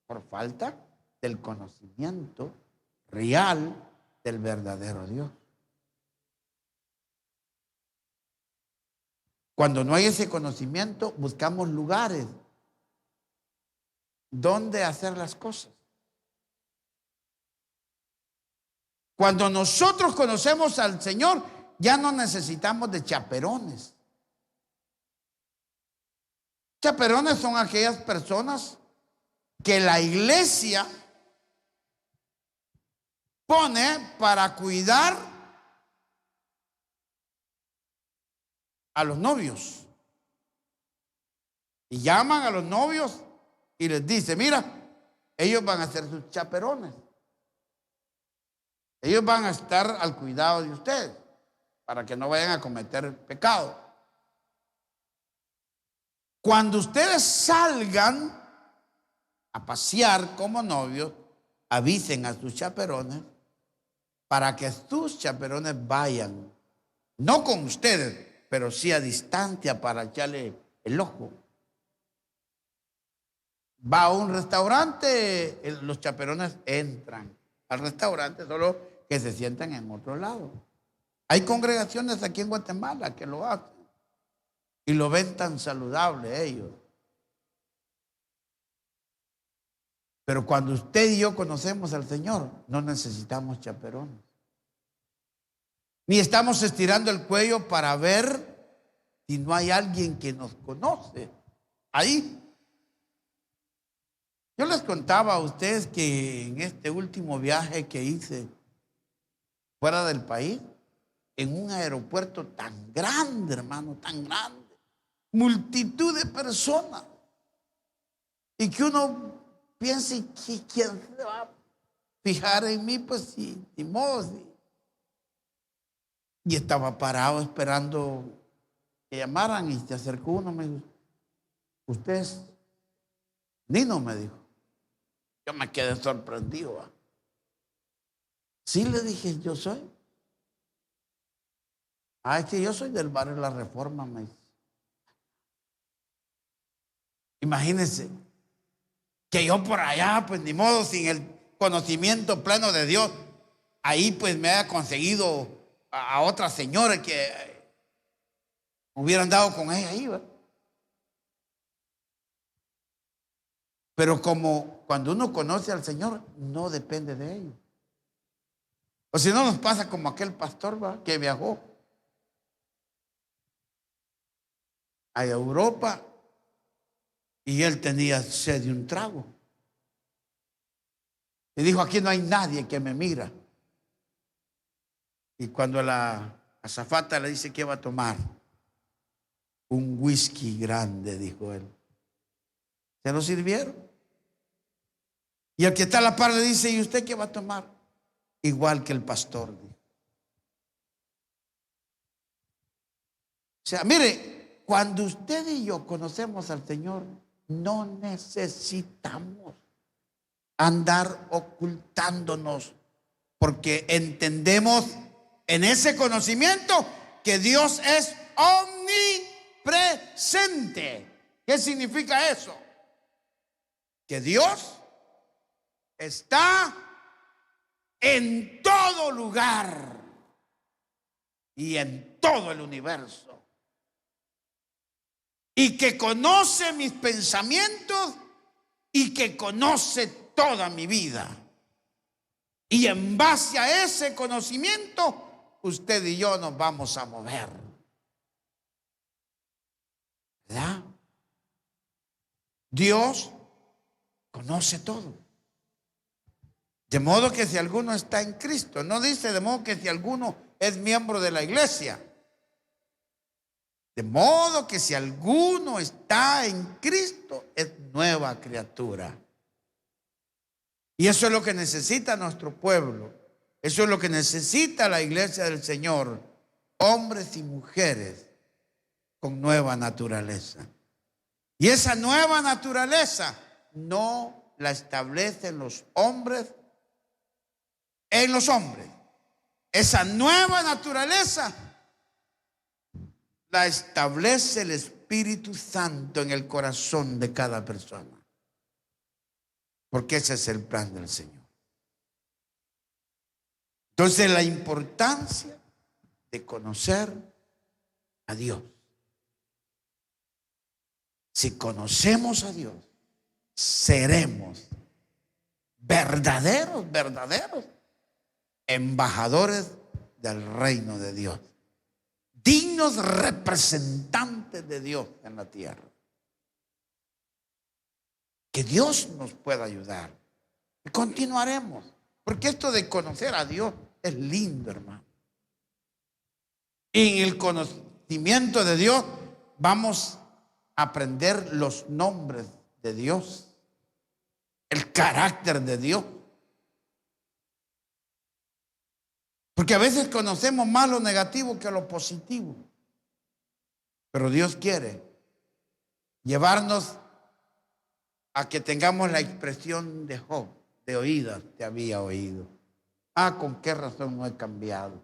Por falta del conocimiento real del verdadero Dios. Cuando no hay ese conocimiento, buscamos lugares donde hacer las cosas. Cuando nosotros conocemos al Señor, ya no necesitamos de chaperones. Chaperones son aquellas personas que la iglesia pone para cuidar a los novios. Y llaman a los novios y les dice, mira, ellos van a ser sus chaperones. Ellos van a estar al cuidado de ustedes para que no vayan a cometer pecado. Cuando ustedes salgan a pasear como novios, avisen a sus chaperones para que sus chaperones vayan, no con ustedes, pero sí a distancia para echarle el ojo. Va a un restaurante, los chaperones entran al restaurante, solo que se sientan en otro lado. Hay congregaciones aquí en Guatemala que lo hacen y lo ven tan saludable ellos. Pero cuando usted y yo conocemos al Señor, no necesitamos chaperones. Ni estamos estirando el cuello para ver si no hay alguien que nos conoce ahí. Yo les contaba a ustedes que en este último viaje que hice fuera del país, en un aeropuerto tan grande, hermano, tan grande, multitud de personas, y que uno piensa, ¿quién se va a fijar en mí? Pues sí, ni modo, sí. Y estaba parado esperando que llamaran y se acercó uno, me dijo, ¿usted es Nino? Me dijo. Yo me quedé sorprendido, ¿va? Sí, le dije, yo soy. Ah, es que yo soy del barrio La Reforma, me dice. Imagínense que yo por allá, pues ni modo, sin el conocimiento pleno de Dios, ahí pues me haya conseguido a otra señora que hubieran dado con ella ahí, ¿verdad? Pero como cuando uno conoce al Señor, no depende de ellos. O si no, nos pasa como aquel pastor, ¿va?, que viajó a Europa y él tenía sed de un trago. Y dijo, aquí no hay nadie que me mira. Y cuando la azafata le dice, ¿qué va a tomar? Un whisky grande, dijo él. Se lo sirvieron. Y el que está a la par le dice, ¿y usted qué va a tomar? Igual que el pastor, dijo. O sea, mire, cuando usted y yo conocemos al Señor, no necesitamos andar ocultándonos, porque entendemos en ese conocimiento que Dios es omnipresente. ¿Qué significa eso? Que Dios está en todo lugar y en todo el universo, y que conoce mis pensamientos y que conoce toda mi vida. Y en base a ese conocimiento, usted y yo nos vamos a mover, ¿verdad? Dios conoce todo. De modo que si alguno está en Cristo, no dice de modo que si alguno es miembro de la iglesia. De modo que si alguno está en Cristo, es nueva criatura. Y eso es lo que necesita nuestro pueblo. Eso es lo que necesita la iglesia del Señor. Hombres y mujeres con nueva naturaleza. Y esa nueva naturaleza no la establecen los hombres en los hombres. Esa nueva naturaleza la establece el Espíritu Santo en el corazón de cada persona. Porque ese es el plan del Señor. Entonces, la importancia de conocer a Dios. Si conocemos a Dios, seremos verdaderos embajadores del reino de Dios, dignos representantes de Dios en la tierra. Que Dios nos pueda ayudar. Y continuaremos, porque esto de conocer a Dios es lindo, hermano. Y en el conocimiento de Dios vamos a aprender los nombres de Dios, el carácter de Dios. Porque a veces conocemos más lo negativo que lo positivo. Pero Dios quiere llevarnos a que tengamos la expresión de Job: de oídas te había oído. ¿Con qué razón no he cambiado?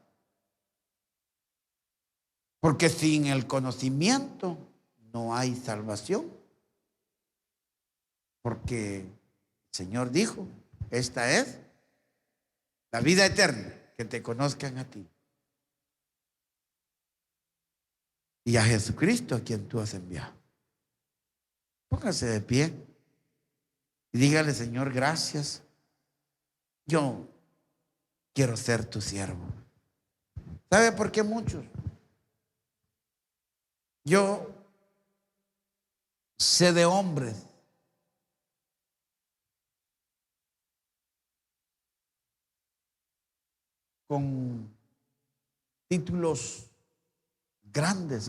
Porque sin el conocimiento no hay salvación. Porque el Señor dijo: esta es la vida eterna, que te conozcan a ti y a Jesucristo, a quien tú has enviado. Póngase de pie y dígale: Señor, gracias. Yo quiero ser tu siervo. ¿Sabe por qué muchos? Yo sé de hombres con títulos grandes,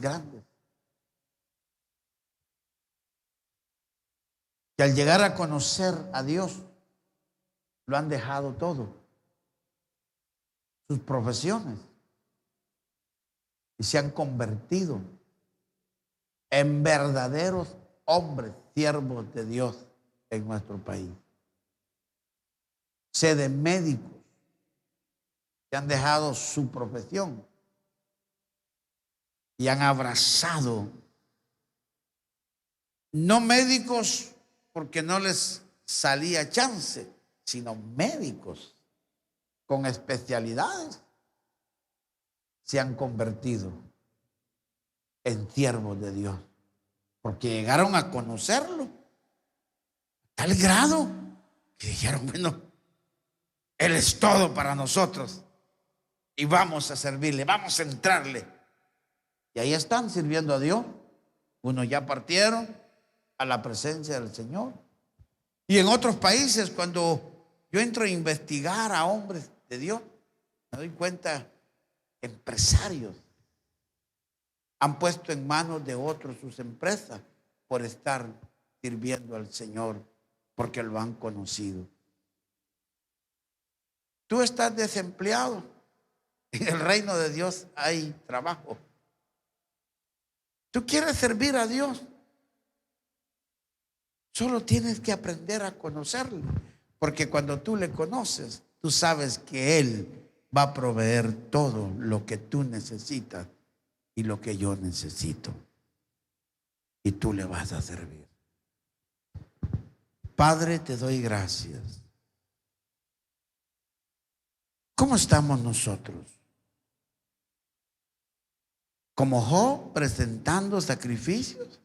que al llegar a conocer a Dios lo han dejado todo, sus profesiones, y se han convertido en verdaderos hombres, siervos de Dios en nuestro país. Sé de médicos que han dejado su profesión y han abrazado, no médicos porque no les salía chance, sino médicos con especialidades, se han convertido en siervos de Dios, porque llegaron a conocerlo a tal grado que dijeron: bueno, Él es todo para nosotros y vamos a servirle, vamos a entrarle. Y ahí están sirviendo a Dios. Unos ya partieron a la presencia del Señor. Y en otros países, cuando yo entro a investigar a hombres de Dios, me doy cuenta, empresarios han puesto en manos de otros sus empresas por estar sirviendo al Señor, porque lo han conocido. Tú estás desempleado. En el reino de Dios hay trabajo. Tú quieres servir a Dios. Solo tienes que aprender a conocerlo. Porque cuando tú le conoces, tú sabes que Él va a proveer todo lo que tú necesitas y lo que yo necesito. Y tú le vas a servir. Padre, te doy gracias. ¿Cómo estamos nosotros? Como Job, presentando sacrificios,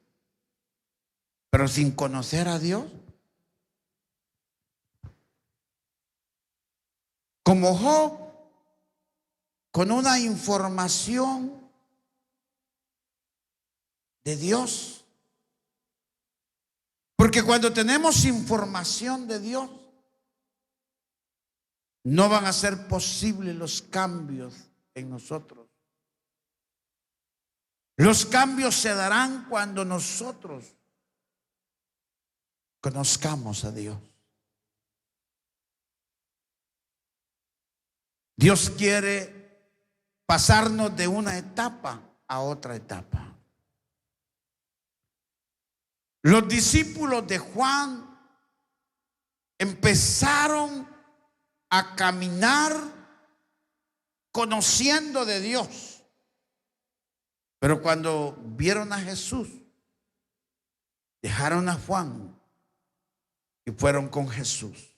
pero sin conocer a Dios. Como Job, con una información de Dios. Porque cuando tenemos información de Dios, no van a ser posibles los cambios en nosotros. Los cambios se darán cuando nosotros conozcamos a Dios. Dios quiere pasarnos de una etapa a otra etapa. Los discípulos de Juan empezaron a caminar conociendo de Dios. Pero cuando vieron a Jesús, dejaron a Juan y fueron con Jesús.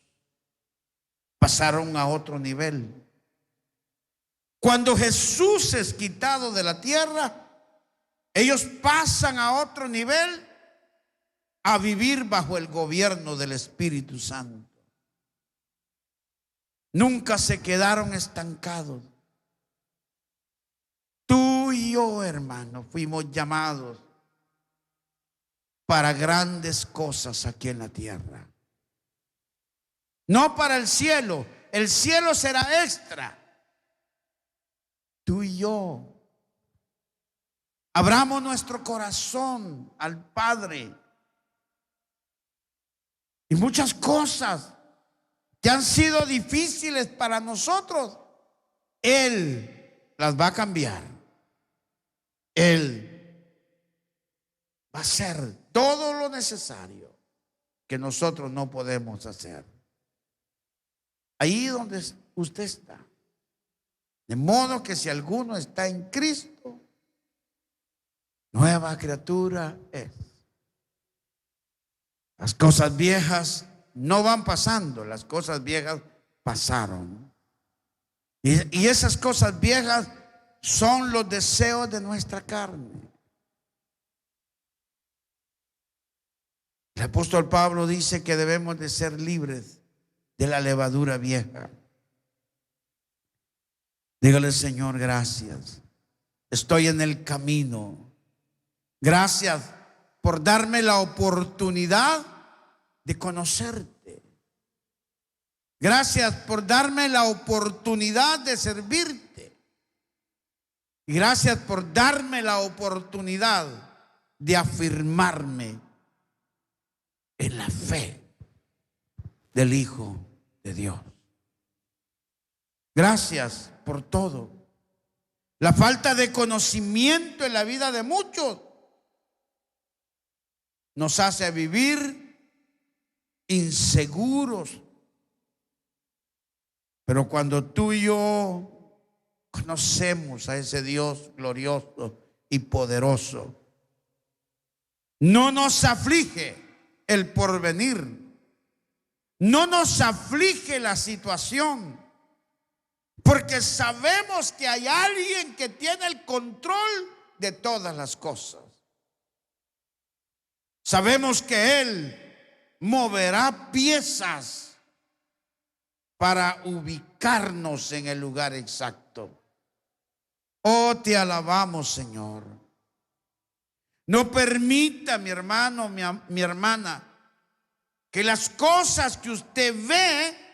Pasaron a otro nivel. Cuando Jesús es quitado de la tierra, ellos pasan a otro nivel, a vivir bajo el gobierno del Espíritu Santo. Nunca se quedaron estancados. Tú y yo, hermano, fuimos llamados para grandes cosas aquí en la tierra. No para el cielo será extra. Tú y yo abramos nuestro corazón al Padre. Y muchas cosas que han sido difíciles para nosotros, Él las va a cambiar. Él va a hacer todo lo necesario que nosotros no podemos hacer. Ahí donde usted está. De modo que si alguno está en Cristo, nueva criatura es. Las cosas viejas no van pasando, las cosas viejas pasaron. Y esas cosas viejas son los deseos de nuestra carne. El apóstol Pablo dice que debemos de ser libres de la levadura vieja. Dígale: Señor, gracias. Estoy en el camino. Gracias por darme la oportunidad de conocerte. Gracias por darme la oportunidad de servirte. Y gracias por darme la oportunidad de afirmarme en la fe del Hijo de Dios. Gracias por todo. La falta de conocimiento en la vida de muchos nos hace vivir inseguros. Pero cuando tú y yo conocemos a ese Dios glorioso y poderoso, no nos aflige el porvenir, no nos aflige la situación, porque sabemos que hay alguien que tiene el control de todas las cosas. Sabemos que Él moverá piezas para ubicarnos en el lugar exacto. Oh, te alabamos, Señor. No permita, mi hermano, mi hermana, que las cosas que usted ve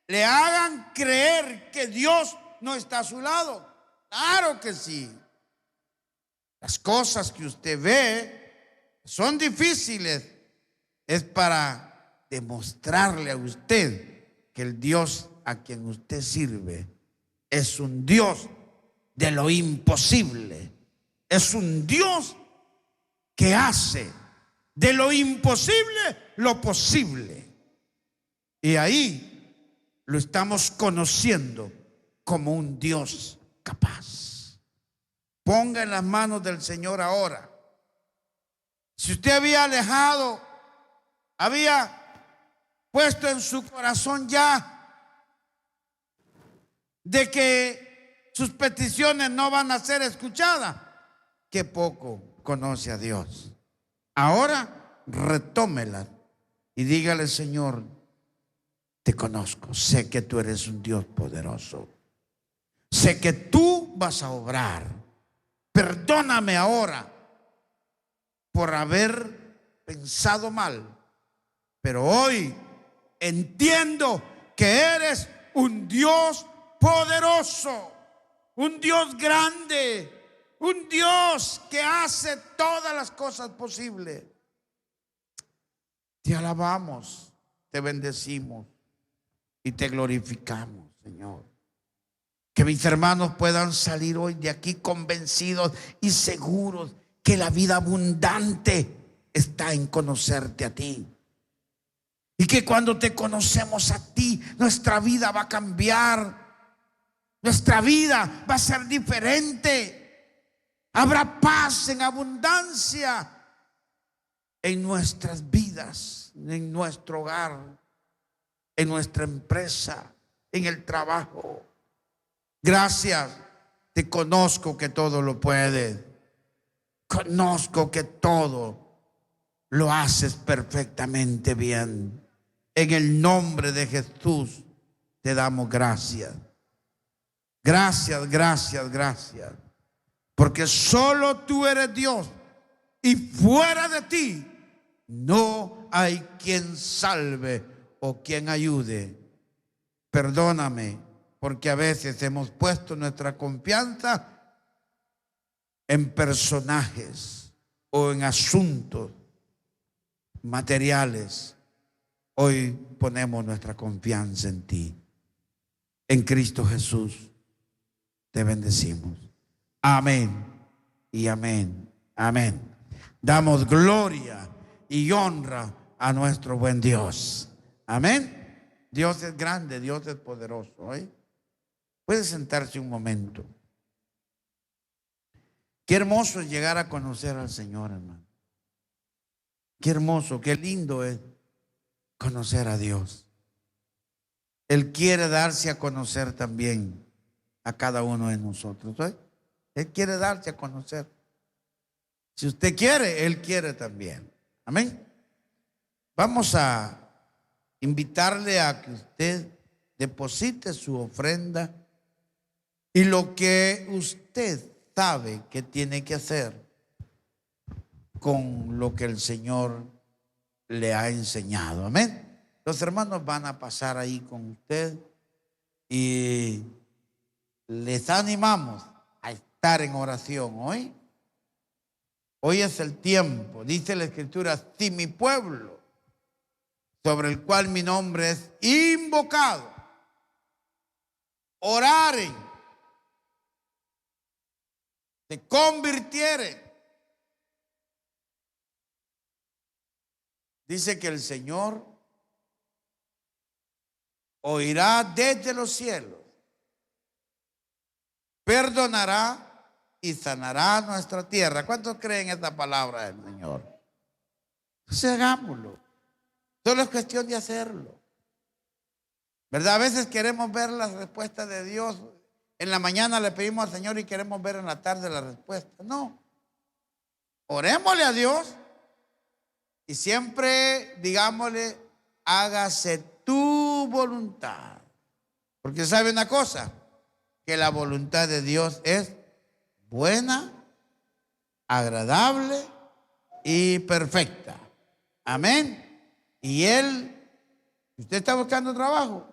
le hagan creer que Dios no está a su lado. Claro que sí. Las cosas que usted ve son difíciles, es para demostrarle a usted que el Dios a quien usted sirve es un Dios de lo imposible. Es un Dios que hace de lo imposible lo posible. Y ahí lo estamos conociendo como un Dios capaz. Ponga en las manos del Señor ahora. Si usted había alejado, había puesto en su corazón ya de que sus peticiones no van a ser escuchadas, que poco conoce a Dios. Ahora retómelas y dígale: Señor, te conozco, sé que tú eres un Dios poderoso, sé que tú vas a obrar. Perdóname ahora por haber pensado mal, pero hoy entiendo que eres un Dios poderoso, un Dios grande, un Dios que hace todas las cosas posibles. Te alabamos, te bendecimos y te glorificamos, Señor. Que mis hermanos puedan salir hoy de aquí convencidos y seguros que la vida abundante está en conocerte a ti. Y que cuando te conocemos a ti, nuestra vida va a cambiar. Nuestra vida va a ser diferente. Habrá paz en abundancia en nuestras vidas, en nuestro hogar, en nuestra empresa, en el trabajo. Gracias, te conozco que todo lo puedes. Conozco que todo lo haces perfectamente bien. En el nombre de Jesús te damos gracias. Gracias, gracias, gracias. Porque solo tú eres Dios y fuera de ti no hay quien salve o quien ayude. Perdóname, porque a veces hemos puesto nuestra confianza en personajes o en asuntos materiales. Hoy ponemos nuestra confianza en ti. En Cristo Jesús te bendecimos. Amén y amén. Amén. Damos gloria y honra a nuestro buen Dios. Amén. Dios es grande, Dios es poderoso. ¿Eh? Puede sentarse un momento. Qué hermoso es llegar a conocer al Señor, hermano. Qué hermoso, qué lindo es conocer a Dios. Él quiere darse a conocer también a cada uno de nosotros. ¿Eh? Él quiere darse a conocer. Si usted quiere, Él quiere también. Amén. Vamos a invitarle a que usted deposite su ofrenda y lo que usted sabe que tiene que hacer con lo que el Señor le ha enseñado. Amén. Los hermanos van a pasar ahí con usted y les animamos a estar en oración hoy. Hoy es el tiempo, dice la Escritura: si mi pueblo, sobre el cual mi nombre es invocado, oraren, se convirtieren. Dice que el Señor oirá desde los cielos, perdonará y sanará nuestra tierra. ¿Cuántos creen esta palabra del Señor? Entonces hagámoslo. Solo es cuestión de hacerlo. ¿Verdad? A veces queremos ver las respuestas de Dios. En la mañana le pedimos al Señor y queremos ver en la tarde la respuesta. No. Orémosle a Dios y siempre digámosle: hágase tu voluntad. Porque sabe una cosa, que la voluntad de Dios es buena, agradable y perfecta. Amén. Y Él, si usted está buscando trabajo,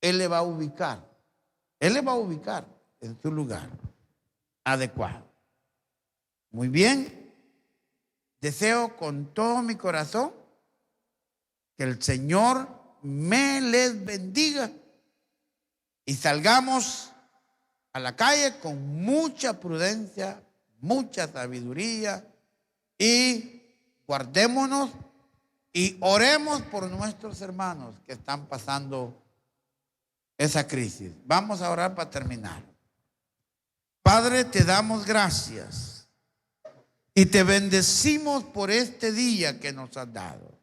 Él le va a ubicar. Él le va a ubicar en su lugar adecuado. Muy bien. Deseo con todo mi corazón que el Señor me les bendiga y salgamos a la calle con mucha prudencia, mucha sabiduría y guardémonos Y oremos por nuestros hermanos que están pasando esa crisis. Vamos a orar para terminar. Padre, te damos gracias y te bendecimos por este día que nos has dado.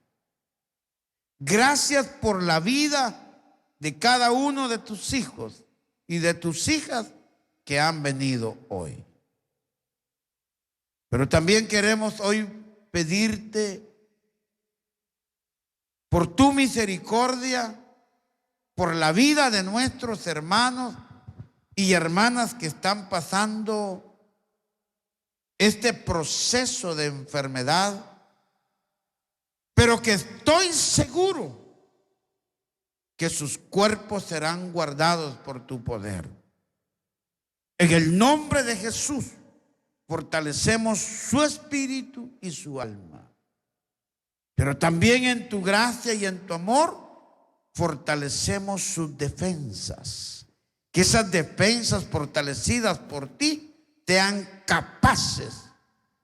Gracias por la vida de cada uno de tus hijos y de tus hijas que han venido hoy. Pero también queremos hoy pedirte por tu misericordia, por la vida de nuestros hermanos y hermanas que están pasando este proceso de enfermedad, pero que estoy seguro que sus cuerpos serán guardados por tu poder. En el nombre de Jesús, fortalecemos su espíritu y su alma. Pero también en tu gracia y en tu amor, fortalecemos sus defensas. Que esas defensas fortalecidas por ti sean capaces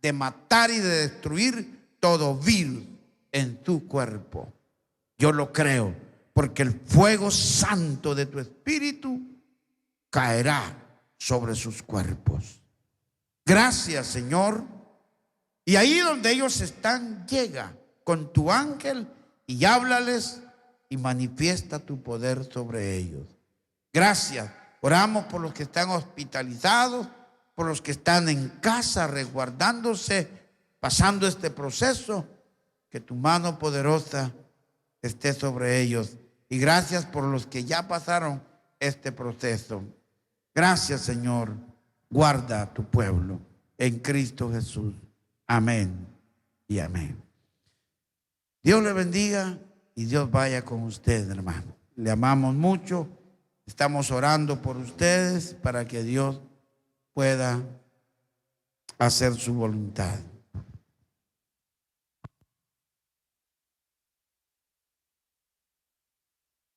de matar y de destruir todo virus en tu cuerpo. Yo lo creo, porque el fuego santo de tu espíritu caerá sobre sus cuerpos. Gracias, Señor. Y ahí donde ellos están, llega con tu ángel y háblales y manifiesta tu poder sobre ellos. Gracias. Oramos por los que están hospitalizados, por los que están en casa resguardándose, pasando este proceso. Que tu mano poderosa esté sobre ellos. Y gracias por los que ya pasaron este proceso. Gracias, Señor. Guarda a tu pueblo en Cristo Jesús. Amén y amén. Dios le bendiga y Dios vaya con usted, hermano. Le amamos mucho. Estamos orando por ustedes para que Dios pueda hacer su voluntad.